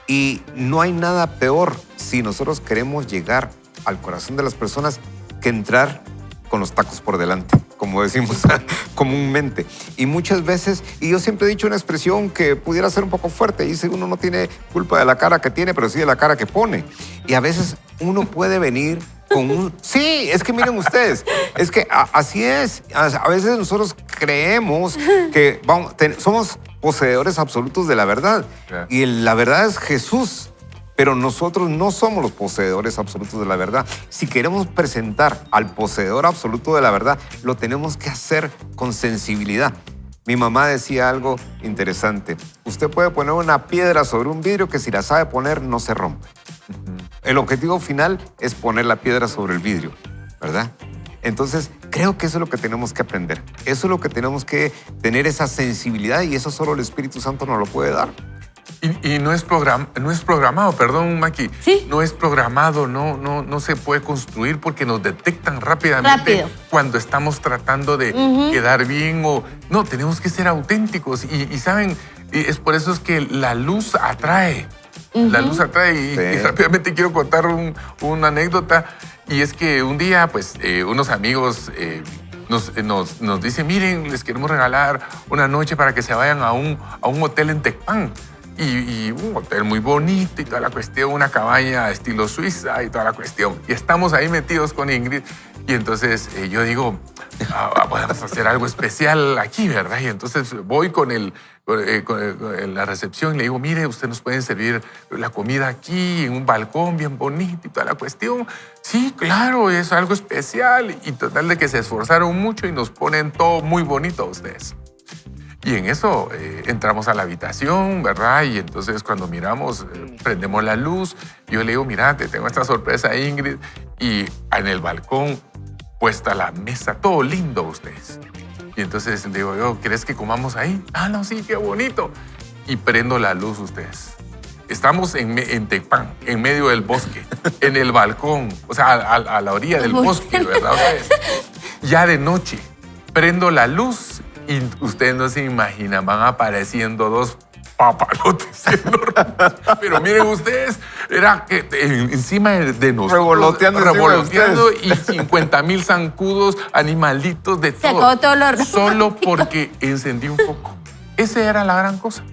Y no hay nada peor si nosotros queremos llegar al corazón de las personas que entrar con los tacos por delante, como decimos comúnmente. Y muchas veces, y yo siempre he dicho una expresión que pudiera ser un poco fuerte, dice, uno no tiene culpa de la cara que tiene, pero sí de la cara que pone. Y a veces uno puede venir con un... Sí, es que miren ustedes, es que así es. A veces nosotros creemos que somos poseedores absolutos de la verdad. Y la verdad es Jesús. Pero nosotros no somos los poseedores absolutos de la verdad. Si queremos presentar al poseedor absoluto de la verdad, lo tenemos que hacer con sensibilidad. Mi mamá decía algo interesante. Usted puede poner una piedra sobre un vidrio que si la sabe poner no se rompe. El objetivo final es poner la piedra sobre el vidrio, ¿verdad? Entonces, creo que eso es lo que tenemos que aprender. Eso es lo que tenemos que tener, esa sensibilidad, y eso solo el Espíritu Santo nos lo puede dar. Y no es programado, perdón, Maki. ¿Sí? No es programado, no se puede construir porque nos detectan rápidamente cuando estamos tratando de quedar bien o... No, tenemos que ser auténticos y ¿saben? Es por eso es que la luz atrae. La luz atrae y rápidamente quiero contar una anécdota, y es que un día, pues, unos amigos... Nos dicen, miren, les queremos regalar una noche para que se vayan a un hotel en Tecpan. Y un hotel muy bonito y toda la cuestión, una cabaña estilo Suiza y toda la cuestión. Y estamos ahí metidos con Ingrid. Y entonces yo digo, podemos hacer algo especial aquí, ¿verdad? Y entonces voy con la recepción y le digo, mire, usted nos puede servir la comida aquí en un balcón bien bonito y toda la cuestión. Sí, claro, es algo especial. Y total de que se esforzaron mucho y nos ponen todo muy bonito a ustedes. Y en eso entramos a la habitación, ¿verdad? Y entonces cuando miramos, prendemos la luz. Yo le digo, mira, te tengo esta sorpresa, Ingrid. Y en el balcón, puesta la mesa, todo lindo ustedes. Y entonces le digo yo, ¿quieres que comamos ahí? Ah, no, sí, qué bonito. Y prendo la luz ustedes. Estamos en Tecpan, en medio del bosque, en el balcón, o sea, a la orilla del bosque, ¿verdad? Ustedes, ya de noche, prendo la luz. Y ustedes no se imaginan, van apareciendo dos papalotes enormes. Pero miren ustedes, era que encima de nosotros, revoloteando y 50,000 zancudos, animalitos, de todo. Solo porque encendí un foco. Esa era la gran cosa.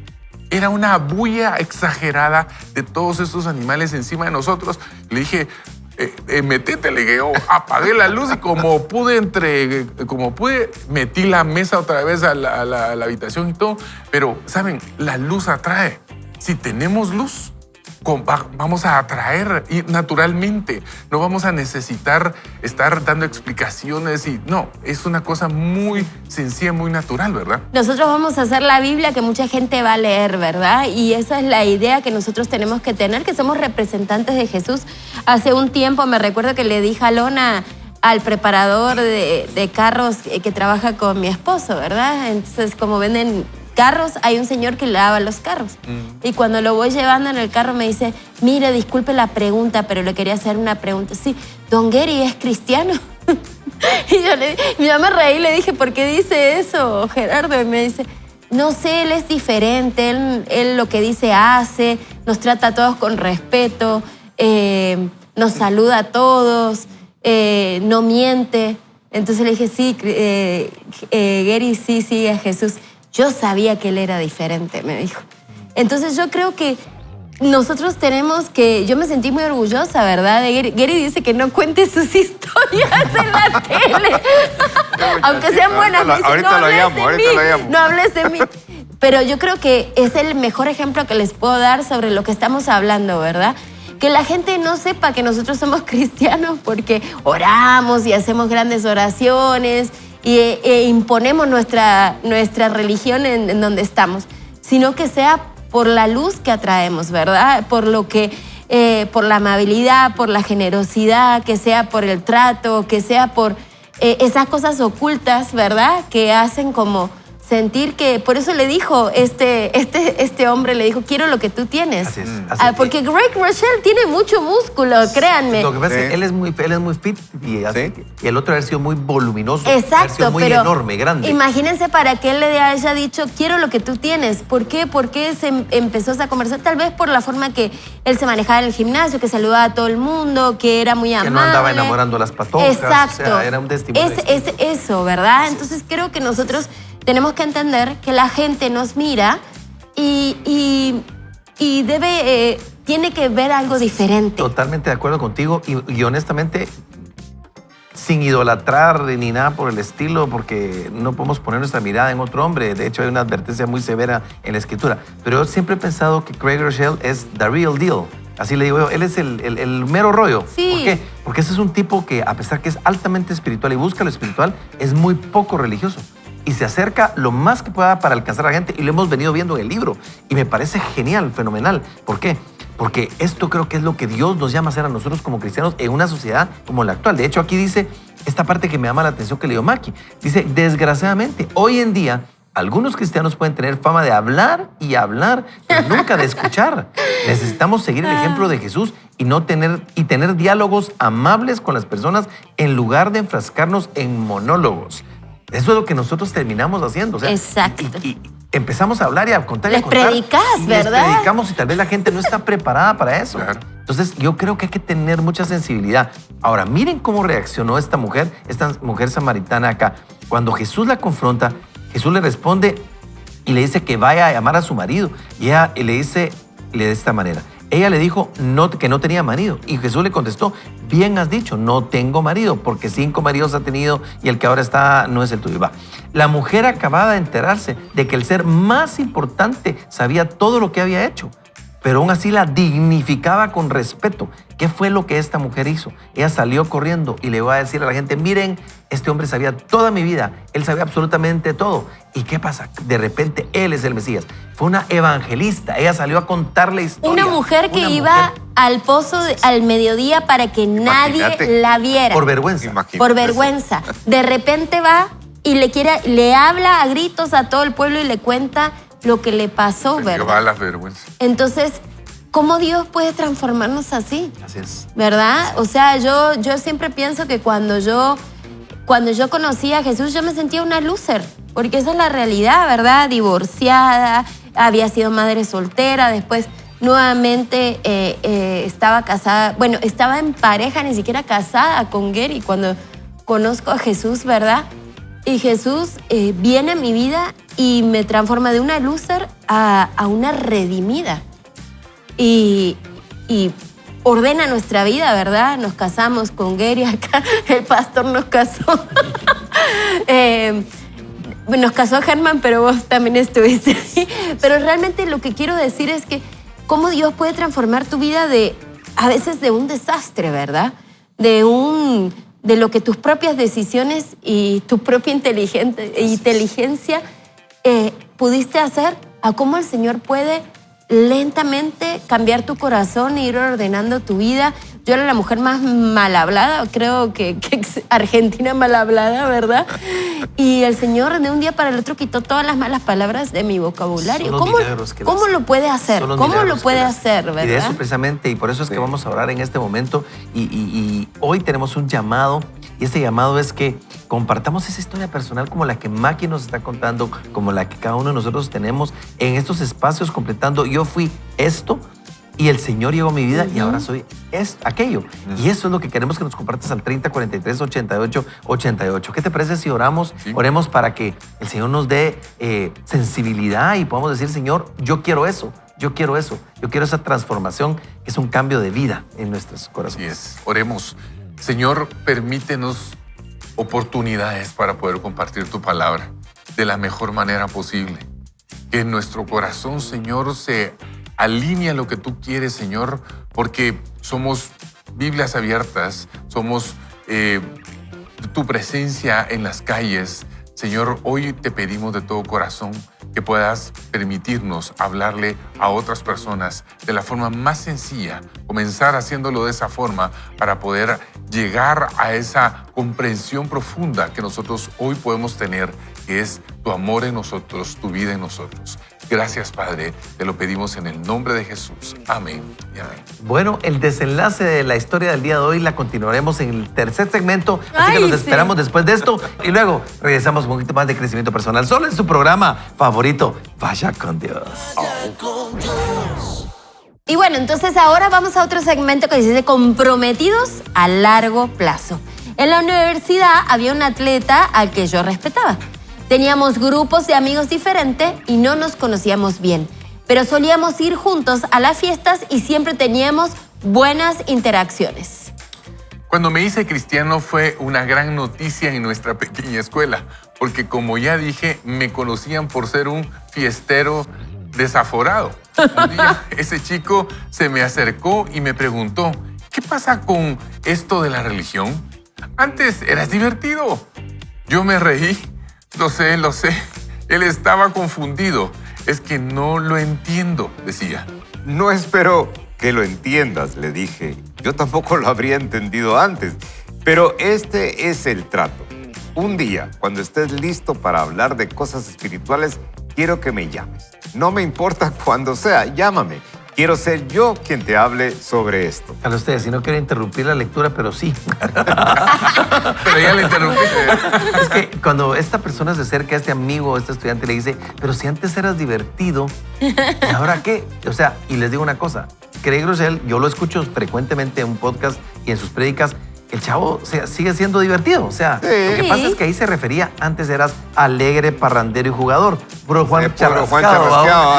Era una bulla exagerada de todos estos animales encima de nosotros. Le dije, metete, le digo, apagué la luz y como pude, metí la mesa otra vez a la habitación y todo. Pero, ¿saben? La luz atrae. Si tenemos luz, vamos a atraer y naturalmente. No vamos a necesitar estar dando explicaciones y no, es una cosa muy sencilla, muy natural, ¿verdad? Nosotros vamos a hacer la Biblia que mucha gente va a leer, ¿verdad? Y esa es la idea que nosotros tenemos que tener, que somos representantes de Jesús. Hace un tiempo me recuerdo que le di jalón al preparador de carros que trabaja con mi esposo, ¿verdad? Entonces, como venden carros, hay un señor que lava los carros. Y cuando lo voy llevando en el carro me dice, mire, disculpe la pregunta, pero le quería hacer una pregunta. Sí, ¿Don Gary es cristiano? Y yo me reí y le dije, ¿por qué dice eso, Gerardo? Y me dice, no sé, él es diferente, él lo que dice hace, nos trata a todos con respeto, nos saluda a todos, no miente. Entonces le dije, sí, Gary sí sigue a Jesús. Yo sabía que él era diferente, me dijo. Entonces yo creo que nosotros tenemos que... Yo me sentí muy orgullosa, ¿verdad? De Gary. Gary dice que no cuente sus historias en la tele. Aunque sean buenas. Me dice, ahorita lo llamo. No hables de mí. Pero yo creo que es el mejor ejemplo que les puedo dar sobre lo que estamos hablando, ¿verdad? Que la gente no sepa que nosotros somos cristianos porque oramos y hacemos grandes oraciones e imponemos nuestra religión en donde estamos, sino que sea por la luz que atraemos, ¿verdad? Por la amabilidad, por la generosidad, que sea por el trato, que sea por esas cosas ocultas, ¿verdad? Que hacen como sentir que, por eso le dijo, este hombre le dijo, quiero lo que tú tienes. Así es. Porque Greg Rochelle tiene mucho músculo, créanme. Lo que pasa es que él es muy fit y el otro ha sido muy voluminoso. Exacto, ha sido muy pero enorme, grande. Imagínense para que él le haya dicho, quiero lo que tú tienes. ¿Por qué? Porque se empezó esa conversación, tal vez por la forma que él se manejaba en el gimnasio, que saludaba a todo el mundo, que era muy amable. Que no andaba enamorando a las patojas. Exacto. O sea, era un testimonio. Es eso, ¿verdad? Entonces creo que nosotros tenemos que entender que la gente nos mira y tiene que ver algo diferente. Totalmente de acuerdo contigo y honestamente, sin idolatrar ni nada por el estilo, porque no podemos poner nuestra mirada en otro hombre. De hecho, hay una advertencia muy severa en la Escritura. Pero yo siempre he pensado que Craig Rochelle es the real deal. Así le digo yo, él es el mero rollo. Sí. ¿Por qué? Porque ese es un tipo que, a pesar que es altamente espiritual y busca lo espiritual, es muy poco religioso. Y se acerca lo más que pueda para alcanzar a la gente. Y lo hemos venido viendo en el libro. Y me parece genial, fenomenal. ¿Por qué? Porque esto creo que es lo que Dios nos llama a hacer a nosotros como cristianos en una sociedad como la actual. De hecho, aquí dice esta parte que me llama la atención que leyó Maki. Dice, desgraciadamente, hoy en día, algunos cristianos pueden tener fama de hablar y hablar, pero nunca de escuchar. Necesitamos seguir el ejemplo de Jesús y tener diálogos amables con las personas en lugar de enfrascarnos en monólogos. Eso es lo que nosotros terminamos haciendo. O sea, exacto. Y empezamos a hablar y a contar. Les predicás, ¿verdad? Les predicamos y tal vez la gente no está preparada para eso. Claro. Entonces, yo creo que hay que tener mucha sensibilidad. Ahora, miren cómo reaccionó esta mujer samaritana acá. Cuando Jesús la confronta, Jesús le responde y le dice que vaya a llamar a su marido. Y ella le dice de esta manera. Ella le dijo que no tenía marido. Y Jesús le contestó, bien has dicho, no tengo marido, porque 5 maridos ha tenido y el que ahora está no es el tuyo. Va. La mujer acababa de enterarse de que el ser más importante sabía todo lo que había hecho, pero aún así la dignificaba con respeto. ¿Qué fue lo que esta mujer hizo? Ella salió corriendo y le iba a decir a la gente, miren, este hombre sabía toda mi vida, él sabía absolutamente todo. ¿Y qué pasa? De repente él es el Mesías. Fue una evangelista, ella salió a contarle historia. Una mujer que iba al pozo al mediodía para que nadie la viera. Por vergüenza. Imagínate. Por vergüenza. De repente va y le habla a gritos a todo el pueblo y le cuenta lo que le pasó, Que va a ¿verdad? la vergüenza. Entonces, ¿cómo Dios puede transformarnos así? Así es. ¿Verdad? O sea, yo siempre pienso que cuando yo conocí a Jesús, yo me sentía una loser, porque esa es la realidad, ¿verdad? Divorciada, había sido madre soltera, después nuevamente estaba casada, bueno, estaba en pareja, ni siquiera casada con Gary cuando conozco a Jesús, ¿verdad? Y Jesús viene a mi vida y me transforma de una loser a una redimida. Y ordena nuestra vida, ¿verdad? Nos casamos con Gary acá, el pastor nos casó. Nos casó Germán, pero vos también estuviste ahí. Pero realmente lo que quiero decir es que cómo Dios puede transformar tu vida a veces de un desastre, ¿verdad? De lo que tus propias decisiones y tu propia inteligencia pudiste hacer, a cómo el Señor puede lentamente cambiar tu corazón e ir ordenando tu vida. Yo era la mujer más mal hablada, creo que Argentina mal hablada, ¿verdad? Y el Señor de un día para el otro quitó todas las malas palabras de mi vocabulario. ¿Cómo lo puede hacer? ¿Cómo lo puede hacer, verdad? Y de eso precisamente, y por eso es que vamos a orar en este momento. Y hoy tenemos un llamado, y este llamado es que compartamos esa historia personal como la que Maki nos está contando, como la que cada uno de nosotros tenemos en estos espacios completando. Yo fui esto, y el Señor llegó a mi vida y ahora soy aquello. Y eso es lo que queremos que nos compartas al 30 43 88 88. ¿Qué te parece si oramos? Sí. Oremos para que el Señor nos dé sensibilidad y podamos decir, Señor, yo quiero eso. Yo quiero eso. Yo quiero esa transformación que es un cambio de vida en nuestros corazones. Así es. Oremos. Señor, permítenos oportunidades para poder compartir tu palabra de la mejor manera posible. Que en nuestro corazón, Señor, se alinea lo que tú quieres, Señor, porque somos Biblias abiertas, somos tu presencia en las calles. Señor, hoy te pedimos de todo corazón que puedas permitirnos hablarle a otras personas de la forma más sencilla, comenzar haciéndolo de esa forma para poder llegar a esa comprensión profunda que nosotros hoy podemos tener, que es tu amor en nosotros, tu vida en nosotros. Gracias, Padre, te lo pedimos en el nombre de Jesús. Amén y amén. Bueno, el desenlace de la historia del día de hoy la continuaremos en el tercer segmento, así que nos esperamos después de esto y luego regresamos con un poquito más de crecimiento personal, solo en su programa favorito, Vaya con Dios. Y bueno, entonces ahora vamos a otro segmento que dice comprometidos a largo plazo. En la universidad había un atleta al que yo respetaba. Teníamos grupos de amigos diferentes y no nos conocíamos bien, pero solíamos ir juntos a las fiestas y siempre teníamos buenas interacciones. Cuando me hice cristiano fue una gran noticia en nuestra pequeña escuela, porque como ya dije, me conocían por ser un fiestero desaforado. Un día ese chico se me acercó y me preguntó, ¿qué pasa con esto de la religión? Antes eras divertido. Yo me reí. Lo sé. Él estaba confundido. Es que no lo entiendo, decía. No espero que lo entiendas, le dije. Yo tampoco lo habría entendido antes. Pero este es el trato. Un día, cuando estés listo para hablar de cosas espirituales, quiero que me llames. No me importa cuándo sea, llámame. Quiero ser yo quien te hable sobre esto. A ustedes, si no quiero interrumpir la lectura, pero sí. Pero ya le interrumpí. Es que cuando esta persona se acerca a este amigo, a este estudiante, le dice, pero si antes eras divertido, ¿y ahora qué? O sea, y les digo una cosa, Craig Groeschel, yo lo escucho frecuentemente en un podcast y en sus prédicas, el chavo sigue siendo divertido. O sea, sí. Lo que pasa es que ahí se refería, antes eras alegre, parrandero y jugador. Puro Juan Charrascado.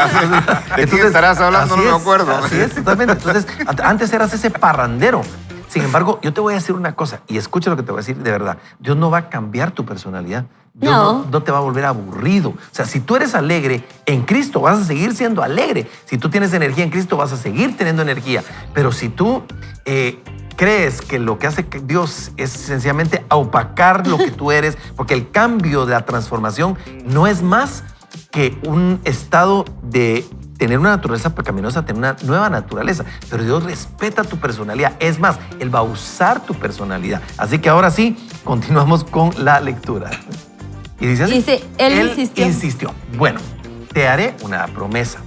¿De quién estarás hablando? No me acuerdo. Así es, totalmente. Entonces, antes eras ese parrandero. Sin embargo, yo te voy a decir una cosa, y escucha lo que te voy a decir de verdad. Dios no va a cambiar tu personalidad. Dios no te va a volver aburrido. O sea, si tú eres alegre en Cristo, vas a seguir siendo alegre. Si tú tienes energía en Cristo, vas a seguir teniendo energía. Pero si tú crees que lo que hace Dios es sencillamente opacar lo que tú eres, porque el cambio de la transformación no es más que un estado de tener una naturaleza pecaminosa, tener una nueva naturaleza. Pero Dios respeta tu personalidad. Es más, Él va a usar tu personalidad. Así que ahora sí, continuamos con la lectura. Y dice así. Dice, él insistió. Bueno, te haré una promesa.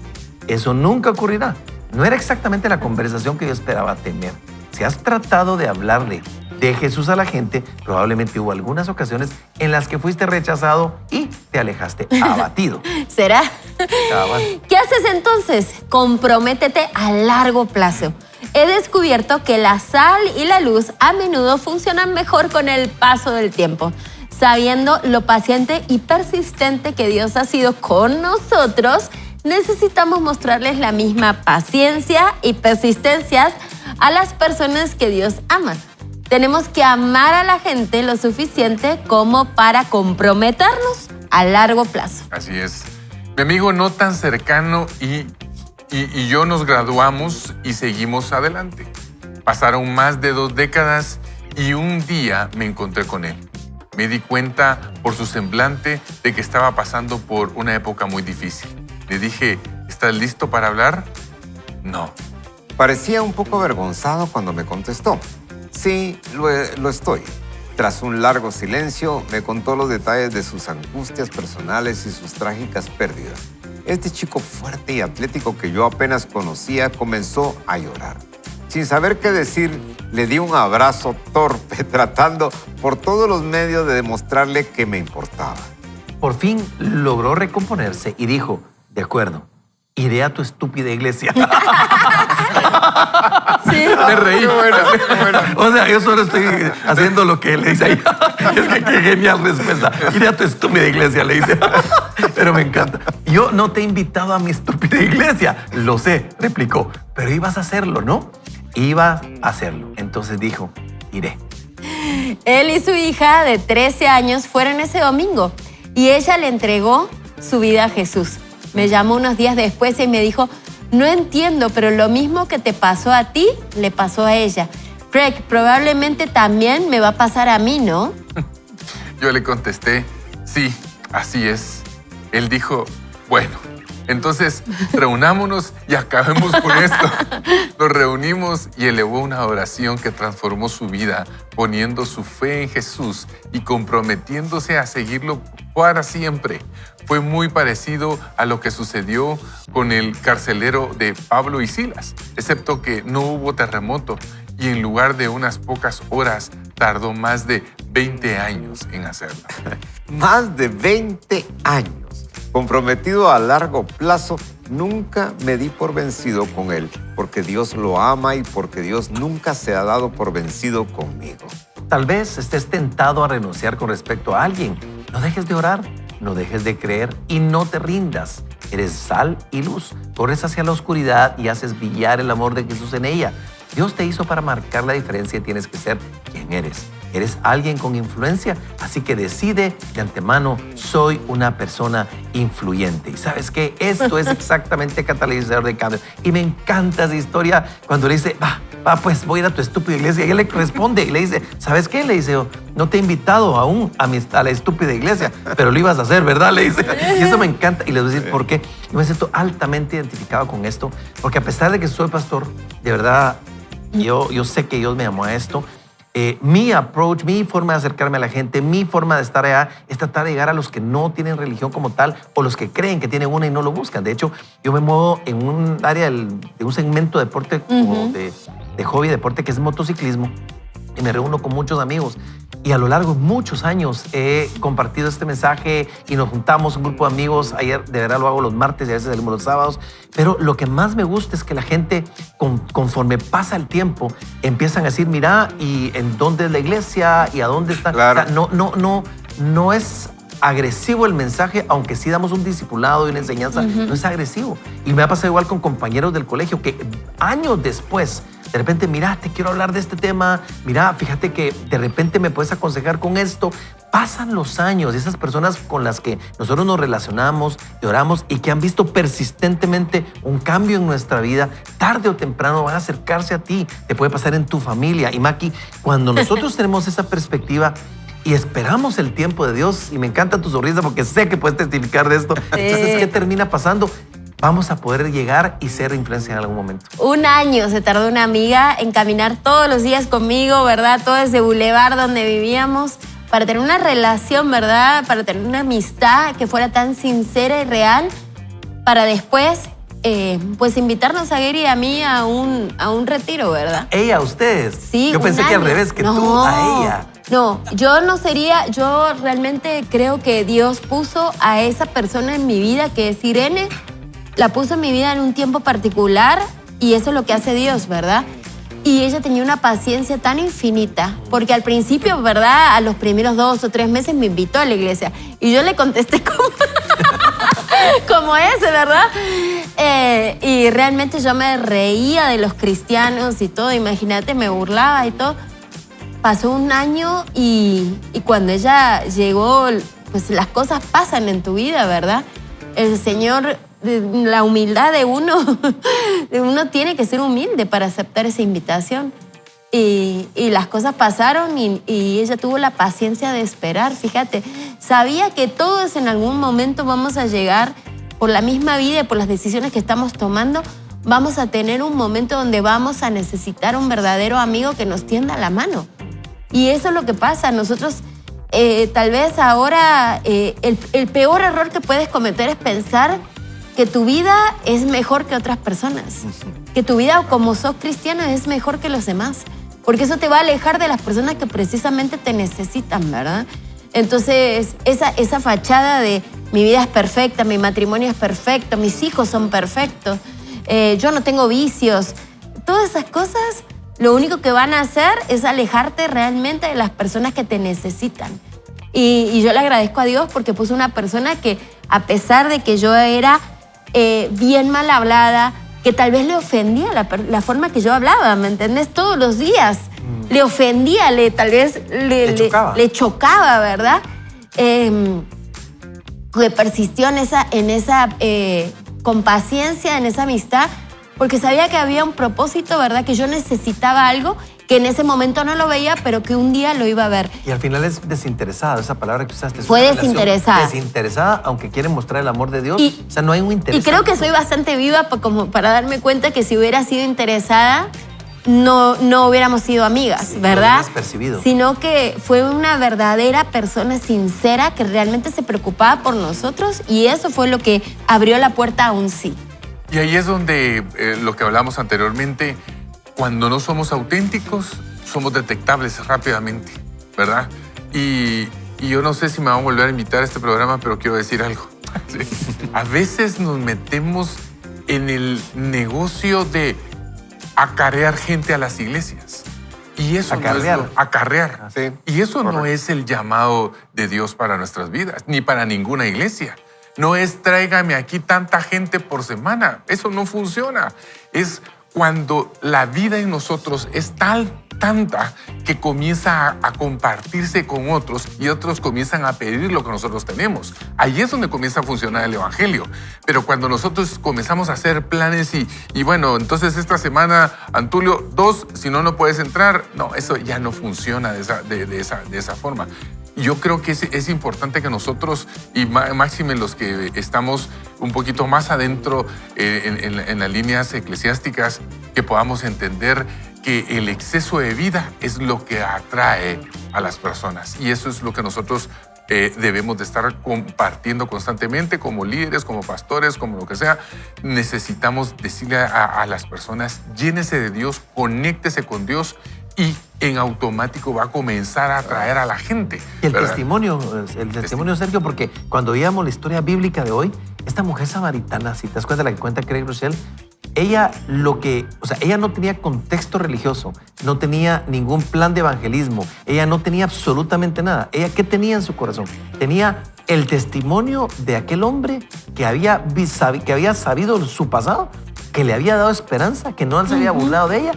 Eso nunca ocurrirá. No era exactamente la conversación que yo esperaba tener. Si has tratado de hablarle de Jesús a la gente, probablemente hubo algunas ocasiones en las que fuiste rechazado y te alejaste abatido. ¿Será? Bueno. ¿Qué haces entonces? Comprométete a largo plazo. He descubierto que la sal y la luz a menudo funcionan mejor con el paso del tiempo. Sabiendo lo paciente y persistente que Dios ha sido con nosotros, necesitamos mostrarles la misma paciencia y persistencia a las personas que Dios ama. Tenemos que amar a la gente lo suficiente como para comprometernos a largo plazo. Así es. Mi amigo no tan cercano y y yo nos graduamos y seguimos adelante. Pasaron más de 2 décadas y un día me encontré con él. Me di cuenta por su semblante de que estaba pasando por una época muy difícil. Le dije, ¿estás listo para hablar? No. Parecía un poco avergonzado cuando me contestó. Sí, lo estoy. Tras un largo silencio, me contó los detalles de sus angustias personales y sus trágicas pérdidas. Este chico fuerte y atlético que yo apenas conocía comenzó a llorar. Sin saber qué decir, le di un abrazo torpe, tratando por todos los medios de demostrarle que me importaba. Por fin logró recomponerse y dijo, de acuerdo, iré a tu estúpida iglesia. Sí. Me reí. O sea, yo solo estoy haciendo lo que él le dice ahí. Es que qué genial respuesta. Iré a tu estúpida iglesia, le dice. Pero me encanta. Yo no te he invitado a mi estúpida iglesia. Lo sé, replicó. Pero ibas a hacerlo, ¿no? Ibas a hacerlo. Entonces dijo, iré. Él y su hija de 13 años fueron ese domingo y ella le entregó su vida a Jesús. Me llamó unos días después y me dijo, no entiendo, pero lo mismo que te pasó a ti, le pasó a ella. Craig, probablemente también me va a pasar a mí, ¿no? Yo le contesté, sí, así es. Él dijo, bueno, entonces reunámonos y acabemos con esto. Nos reunimos y elevó una oración que transformó su vida, poniendo su fe en Jesús y comprometiéndose a seguirlo para siempre. Fue muy parecido a lo que sucedió con el carcelero de Pablo y Silas, excepto que no hubo terremoto y en lugar de unas pocas horas tardó más de 20 años en hacerlo. Más de 20 años. Comprometido a largo plazo, nunca me di por vencido con él, porque Dios lo ama y porque Dios nunca se ha dado por vencido conmigo. Tal vez estés tentado a renunciar con respecto a alguien. No dejes de orar, no dejes de creer y no te rindas. Eres sal y luz. Corres hacia la oscuridad y haces brillar el amor de Jesús en ella. Dios te hizo para marcar la diferencia y tienes que ser quien eres. Eres alguien con influencia, así que decide de antemano, soy una persona influyente. Y ¿sabes qué? Esto es exactamente catalizador de cambio. Y me encanta esa historia cuando le dice, pues voy a ir a tu estúpida iglesia. Y él le responde y le dice, ¿sabes qué? Le dice, no te he invitado aún a la estúpida iglesia, pero lo ibas a hacer, ¿verdad? Le dice. Y eso me encanta. Y les voy a decir por qué. Yo me siento altamente identificado con esto, porque a pesar de que soy pastor, de verdad, yo sé que Dios me llamó a esto. Mi approach, mi forma de acercarme a la gente, mi forma de estar allá es tratar de llegar a los que no tienen religión como tal o los que creen que tienen una y no lo buscan. De hecho, yo me muevo en un área de un segmento de deporte, como de hobby, deporte, que es motociclismo. Y me reúno con muchos amigos. Y a lo largo de muchos años he compartido este mensaje y nos juntamos un grupo de amigos. Ayer, de verdad, lo hago los martes y a veces salimos los sábados. Pero lo que más me gusta es que la gente, conforme pasa el tiempo, empiezan a decir, mira, ¿y en dónde es la iglesia? ¿Y a dónde está? Claro. O sea, no es agresivo el mensaje, aunque sí damos un discipulado y una enseñanza, no es agresivo. Y me ha pasado igual con compañeros del colegio que años después, de repente, mira, te quiero hablar de este tema, mira, fíjate que de repente me puedes aconsejar con esto. Pasan los años y esas personas con las que nosotros nos relacionamos y oramos y que han visto persistentemente un cambio en nuestra vida, tarde o temprano van a acercarse a ti. Te puede pasar en tu familia. Y Maki, cuando nosotros tenemos esa perspectiva y esperamos el tiempo de Dios, y me encanta tu sonrisa porque sé que puedes testificar de esto, entonces, ¿qué termina pasando? Vamos a poder llegar y ser influencia en algún momento. 1 año se tardó una amiga en caminar todos los días conmigo, ¿verdad? Todo ese bulevar donde vivíamos, para tener una relación, ¿verdad? Para tener una amistad que fuera tan sincera y real, para después, pues invitarnos a Gary y a mí a un retiro, ¿verdad? Ella, ustedes. Sí, Yo pensé que al revés, que tú a ella. No, yo realmente creo que Dios puso a esa persona en mi vida, que es Irene, la puso en mi vida en un tiempo particular y eso es lo que hace Dios, ¿verdad? Y ella tenía una paciencia tan infinita, porque al principio, ¿verdad? A los primeros 2 o 3 meses me invitó a la iglesia y yo le contesté como ese, ¿verdad? Y realmente yo me reía de los cristianos y todo, imagínate, me burlaba y todo. Pasó 1 año y cuando ella llegó, pues las cosas pasan en tu vida, ¿verdad? El Señor la humildad de uno. Uno tiene que ser humilde para aceptar esa invitación. Y las cosas pasaron y ella tuvo la paciencia de esperar. Fíjate, sabía que todos en algún momento vamos a llegar, por la misma vida y por las decisiones que estamos tomando, vamos a tener un momento donde vamos a necesitar un verdadero amigo que nos tienda la mano. Y eso es lo que pasa. Nosotros, tal vez ahora, el peor error que puedes cometer es pensar que tu vida es mejor que otras personas. Que tu vida, como sos cristiano, es mejor que los demás. Porque eso te va a alejar de las personas que precisamente te necesitan, ¿verdad? Entonces, esa fachada de mi vida es perfecta, mi matrimonio es perfecto, mis hijos son perfectos, yo no tengo vicios, todas esas cosas lo único que van a hacer es alejarte realmente de las personas que te necesitan. Y yo le agradezco a Dios porque puso una persona que, a pesar de que yo era bien mal hablada, que tal vez le ofendía la forma que yo hablaba, ¿me entendés? Todos los días le ofendía, tal vez le chocaba, ¿verdad? Que persistió en esa con paciencia, en esa amistad, porque sabía que había un propósito, ¿verdad? Que yo necesitaba algo que en ese momento no lo veía, pero que un día lo iba a ver. Y al final es desinteresada, esa palabra que usaste. Fue desinteresada. Desinteresada, aunque quiere mostrar el amor de Dios. O sea, no hay un interés. Y creo que soy bastante viva como para darme cuenta que si hubiera sido interesada, no hubiéramos sido amigas, Sí, ¿verdad? lo hubieras percibido. Sino que fue una verdadera persona sincera que realmente se preocupaba por nosotros y eso fue lo que abrió la puerta a un sí. Y ahí es donde lo que hablamos anteriormente, cuando no somos auténticos, somos detectables rápidamente, ¿verdad? Y yo no sé si me van a volver a invitar a este programa, pero quiero decir algo. Sí. A veces nos metemos en el negocio de acarrear gente a las iglesias. Y eso Acarrear. no es acarrear. Sí, Y eso correcto. no es el llamado de Dios para nuestras vidas, ni para ninguna iglesia. No es tráigame aquí tanta gente por semana. Eso no funciona. Es cuando la vida en nosotros es tanta que comienza a compartirse con otros y otros comienzan a pedir lo que nosotros tenemos. Ahí es donde comienza a funcionar el evangelio. Pero cuando nosotros comenzamos a hacer planes y bueno, entonces esta semana, Antulio, 2, si no, no puedes entrar. No, eso ya no funciona de esa forma. Yo creo que es importante que nosotros, y máxime los que estamos un poquito más adentro en las líneas eclesiásticas, que podamos entender que el exceso de vida es lo que atrae a las personas. Y eso es lo que nosotros debemos de estar compartiendo constantemente como líderes, como pastores, como lo que sea. Necesitamos decirle a las personas, llénese de Dios, conéctese con Dios y en automático va a comenzar a atraer a la gente. Y el ¿verdad? testimonio, Sergio, porque cuando veíamos la historia bíblica de hoy, esta mujer samaritana, si te das cuenta de la que cuenta Craig Rochelle, ella no tenía contexto religioso, no tenía ningún plan de evangelismo, ella no tenía absolutamente nada. ¿Ella qué tenía en su corazón? Tenía el testimonio de aquel hombre que había sabido su pasado, que le había dado esperanza, que no se había burlado de ella.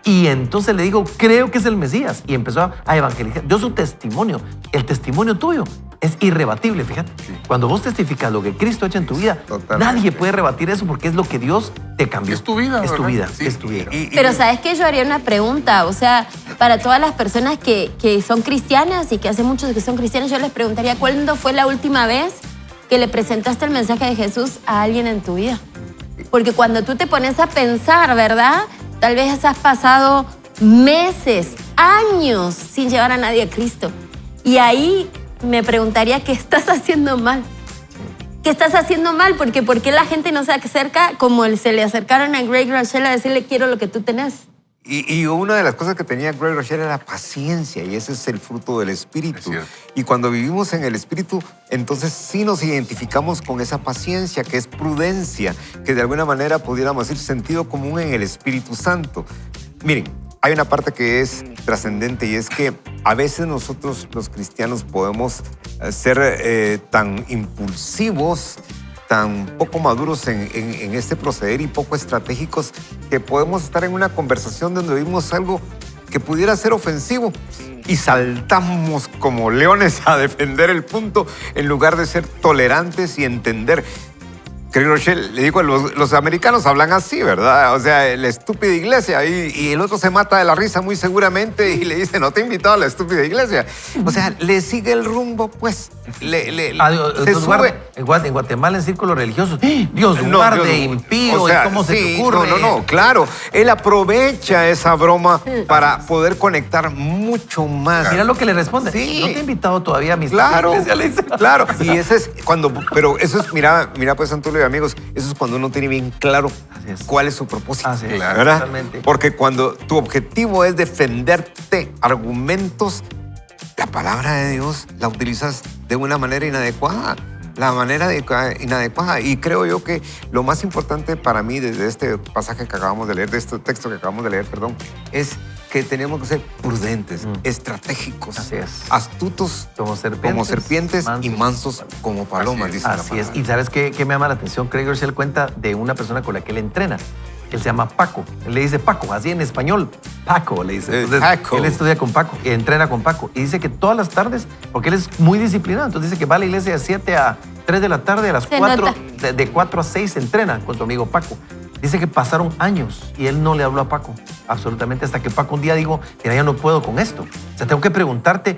Y entonces le digo, creo que es el Mesías. Y empezó a evangelizar. Dio su testimonio. El testimonio tuyo es irrebatible, fíjate. Sí. Cuando vos testificas lo que Cristo ha hecho en tu vida, Totalmente. nadie puede rebatir eso porque es lo que Dios te cambió. Es tu vida, Es tu ¿verdad? vida, Sí. es tu vida. Pero ¿sabes qué? Yo haría una pregunta, o sea, para todas las personas que son cristianas y que hace muchos que son cristianas, yo les preguntaría, ¿cuándo fue la última vez que le presentaste el mensaje de Jesús a alguien en tu vida? Porque cuando tú te pones a pensar, ¿verdad? Tal vez has pasado meses, años sin llevar a nadie a Cristo. Y ahí me preguntaría, ¿qué estás haciendo mal? ¿Qué estás haciendo mal? Porque ¿por qué la gente no se acerca como se le acercaron a Craig Rochelle a decirle quiero lo que tú tenés? Y una de las cosas que tenía Craig Rochelle era la paciencia, y ese es el fruto del Es Espíritu. cierto. Y cuando vivimos en el Espíritu, entonces sí nos identificamos con esa paciencia, que es prudencia, que de alguna manera pudiéramos decir sentido común en el Espíritu Santo. Miren, hay una parte que es trascendente y es que a veces nosotros los cristianos podemos ser tan impulsivos, tan poco maduros en este proceder y poco estratégicos, que podemos estar en una conversación donde vimos algo que pudiera ser ofensivo y saltamos como leones a defender el punto en lugar de ser tolerantes y entender. querido Rochelle, le digo, los americanos hablan así, ¿verdad? O sea, la estúpida iglesia. Y el otro se mata de la risa muy seguramente y le dice, no te he invitado a la estúpida iglesia. O sea, le sigue el rumbo, pues. Se sube. En Guatemala, en círculos religiosos, Dios No, guarde, Dios, impío, o sea, ¿y cómo se sí, te ocurre? No, claro. Él aprovecha esa broma para poder conectar mucho más. Mira lo que le responde. Sí. No te he invitado todavía a mis Claro, iglesia, le dice. claro. Y ese es cuando, pero eso es, mira pues, Antulio y amigos, eso es cuando uno tiene bien claro Así es. cuál es su propósito. Así es, ¿verdad? totalmente. Porque cuando tu objetivo es defenderte argumentos, la palabra de Dios la utilizas de una manera inadecuada. Inadecuada. Y creo yo que lo más importante para mí desde este pasaje que acabamos de leer, de este texto que acabamos de leer, perdón, es que tenemos que ser prudentes, estratégicos, Así es. astutos Como serpientes, y mansos como palomas, dice la Así palabra. es. Y ¿sabes qué me llama la atención? Craig Groeschel cuenta de una persona con la que él entrena. Él se llama Paco. Él le dice Paco, así en español. Paco le dice. Entonces, Paco. él estudia con Paco y entrena con Paco. Y dice que todas las tardes, porque él es muy disciplinado, entonces dice que va a la iglesia de 7 a 3 de la tarde, a las Se 4, nota. de 4 a 6 entrena con su amigo Paco. Dice que pasaron años y él no le habló a Paco, absolutamente, hasta que Paco un día dijo, mira, ya no puedo con esto. O sea, tengo que preguntarte,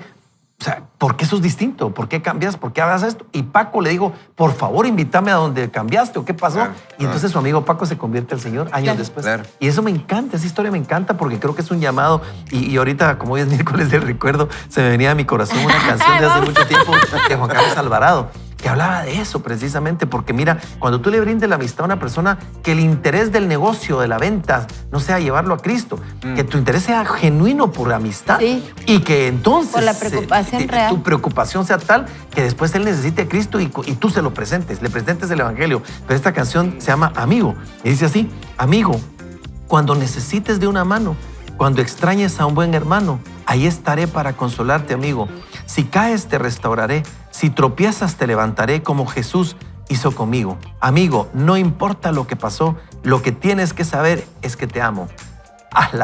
o sea, ¿por qué sos distinto? ¿Por qué cambias? ¿Por qué hagas esto? Y Paco le dijo, por favor, invítame a donde cambiaste o qué pasó. Claro, y entonces su amigo Paco se convierte al Señor años Claro. después. Claro. Y eso me encanta, esa historia me encanta porque creo que es un llamado. Y ahorita, como hoy es miércoles del recuerdo, se me venía a mi corazón una canción de hace mucho tiempo de Juan Carlos Alvarado, que hablaba de eso precisamente, porque mira, cuando tú le brindes la amistad a una persona, que el interés del negocio, de la venta, no sea llevarlo a Cristo, que tu interés sea genuino por amistad Sí. y que entonces Por la preocupación real. tu preocupación sea tal que después él necesite a Cristo y tú se lo presentes, le presentes el evangelio. Pero esta canción se llama Amigo y dice así: amigo, cuando necesites de una mano, cuando extrañes a un buen hermano, ahí estaré para consolarte, amigo. Si caes, te restauraré. Si tropiezas, te levantaré como Jesús hizo conmigo. Amigo, no importa lo que pasó, lo que tienes que saber es que te amo.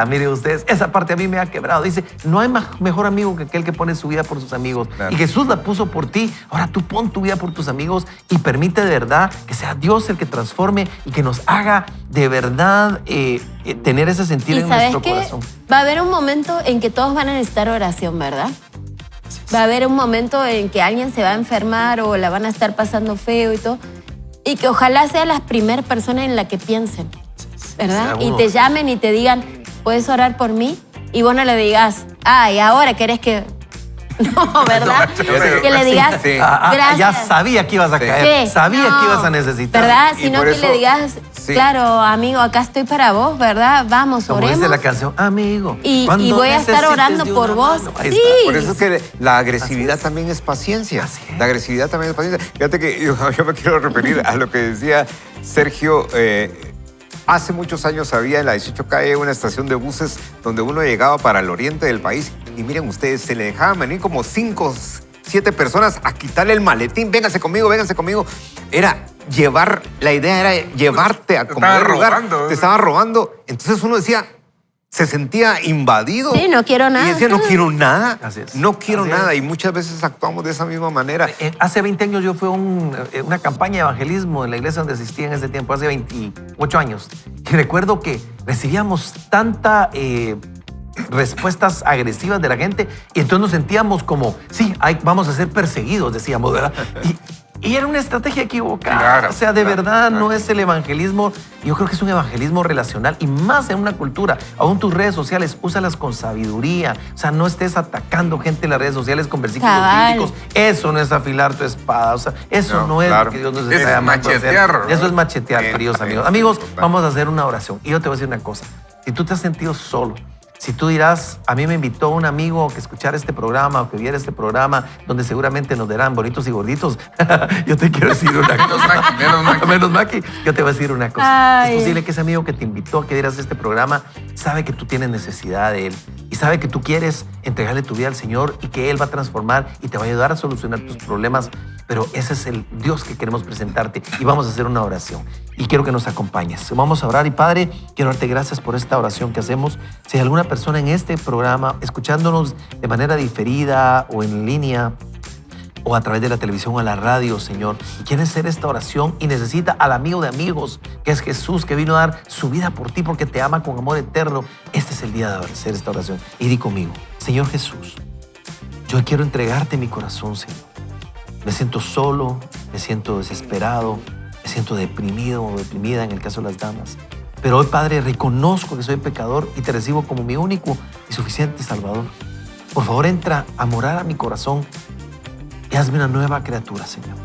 Mire ustedes, esa parte a mí me ha quebrado. Dice, no hay mejor amigo que aquel que pone su vida por sus amigos. Claro. Y Jesús la puso por ti. Ahora tú pon tu vida por tus amigos y permite de verdad que sea Dios el que transforme y que nos haga de verdad tener ese sentir Y en sabes nuestro que corazón. va a haber un momento en que todos van a necesitar oración, ¿verdad? Va a haber un momento en que alguien se va a enfermar o la van a estar pasando feo y todo. Y que ojalá sea la primera persona en la que piensen, ¿verdad? Sea Y uno. te llamen y te digan, ¿puedes orar por mí? Y vos no le digas, y ahora querés que... No, ¿verdad? Que le digas, Sí. gracias. Ya sabía que ibas a caer. Sí, Sabía no, que ibas a necesitar. ¿verdad? Y Sino por que eso- le digas, sí. claro, amigo, acá estoy para vos, ¿verdad? Vamos, Como oremos. dice la canción, amigo. Y cuando voy a estar necesites orando de por una vos. mano. Ahí Sí. está. Por eso es que la agresividad también es paciencia. Así es. La agresividad también es paciencia. Fíjate que yo me quiero referir a lo que decía Sergio. Hace muchos años había en la 18 calle una estación de buses donde uno llegaba para el oriente del país y miren ustedes, se le dejaban venir como 5, 7 personas a quitarle el maletín. Vénganse conmigo, vénganse conmigo. La idea era llevarte a Te como de estaba lugar. robando. Te estaba robando. Entonces uno decía, se sentía invadido. Sí, no quiero nada. Y decía, no quiero nada. Así es. No quiero Así nada. es. Y muchas veces actuamos de esa misma manera. Hace 20 años yo fui a una campaña de evangelismo en la iglesia donde asistía en ese tiempo, hace 28 años. Y recuerdo que recibíamos tanta respuestas agresivas de la gente y entonces nos sentíamos como, sí, vamos a ser perseguidos, decíamos, ¿verdad? Y era una estrategia equivocada. Claro, o sea, de claro, verdad claro. no es el evangelismo. Yo creo que es un evangelismo relacional y más en una cultura. Aún tus redes sociales, úsalas con sabiduría. O sea, no estés atacando gente en las redes sociales con versículos Cabal. bíblicos. Eso no es afilar tu espada. O sea, eso No, no es claro. lo que Dios nos Es está llamando a hacer. machetear, ¿no? Eso es machetear, Bien, queridos bien, amigos. Amigos, total. vamos a hacer una oración. Y yo te voy a decir una cosa. Si tú te has sentido solo, si tú dirás, a mí me invitó un amigo que escuchara este programa o que viera este programa, donde seguramente nos verán bonitos y gorditos, yo te quiero decir una cosa. Menos Maki. Yo te voy a decir una cosa. Ay. Es posible que ese amigo que te invitó a que vieras este programa sabe que tú tienes necesidad de él y sabe que tú quieres entregarle tu vida al Señor y que Él va a transformar y te va a ayudar a solucionar tus problemas. Pero ese es el Dios que queremos presentarte y vamos a hacer una oración. Y quiero que nos acompañes. Vamos a orar y Padre, quiero darte gracias por esta oración que hacemos. Si hay alguna persona en este programa escuchándonos de manera diferida o en línea, o a través de la televisión o la radio, Señor, y quiere hacer esta oración y necesita al amigo de amigos, que es Jesús, que vino a dar su vida por ti porque te ama con amor eterno, este es el día de hacer esta oración. Y di conmigo: Señor Jesús, yo quiero entregarte mi corazón, Señor. Me siento solo, me siento desesperado, me siento deprimido o deprimida en el caso de las damas. Pero hoy, Padre, reconozco que soy pecador y te recibo como mi único y suficiente Salvador. Por favor, entra a morar a mi corazón y hazme una nueva criatura, Señor.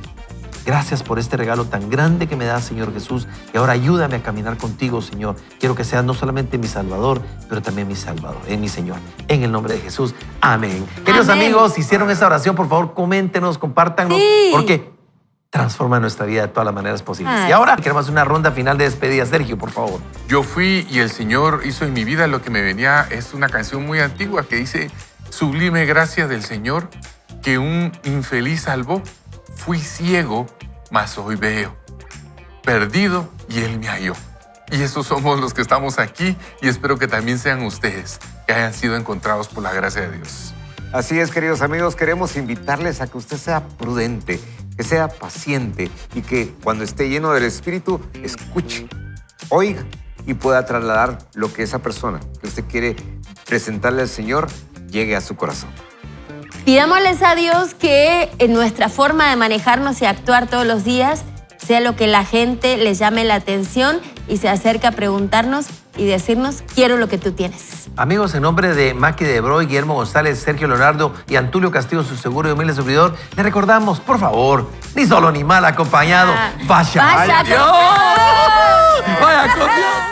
Gracias por este regalo tan grande que me das, Señor Jesús. Y ahora ayúdame a caminar contigo, Señor. Quiero que seas no solamente mi Salvador, pero también mi Salvador, mi Señor. En el nombre de Jesús. Amén. Queridos amigos, si hicieron esta oración, por favor, coméntenos, compártanos, porque transforma nuestra vida de todas las maneras posibles. Y ahora queremos hacer una ronda final de despedida. Sergio, por favor. Yo fui y el Señor hizo en mi vida lo que me venía. Es una canción muy antigua que dice: sublime gracia del Señor, que un infeliz salvó. Fui ciego, mas hoy veo. Perdido, y Él me halló. Y esos somos los que estamos aquí, y espero que también sean ustedes, que hayan sido encontrados por la gracia de Dios. Así es, queridos amigos, queremos invitarles a que usted sea prudente, que sea paciente y que cuando esté lleno del Espíritu, escuche, oiga y pueda trasladar lo que esa persona que usted quiere presentarle al Señor llegue a su corazón. Pidámosles a Dios que en nuestra forma de manejarnos y actuar todos los días sea lo que la gente les llame la atención y se acerque a preguntarnos y decirnos: quiero lo que tú tienes. Amigos, en nombre de Maki de Broj, Guillermo González, Sergio Leonardo y Antulio Castillo, su seguro y humilde servidor, les recordamos, por favor, ni solo ni mal acompañado, vaya con Dios. Vaya con Dios.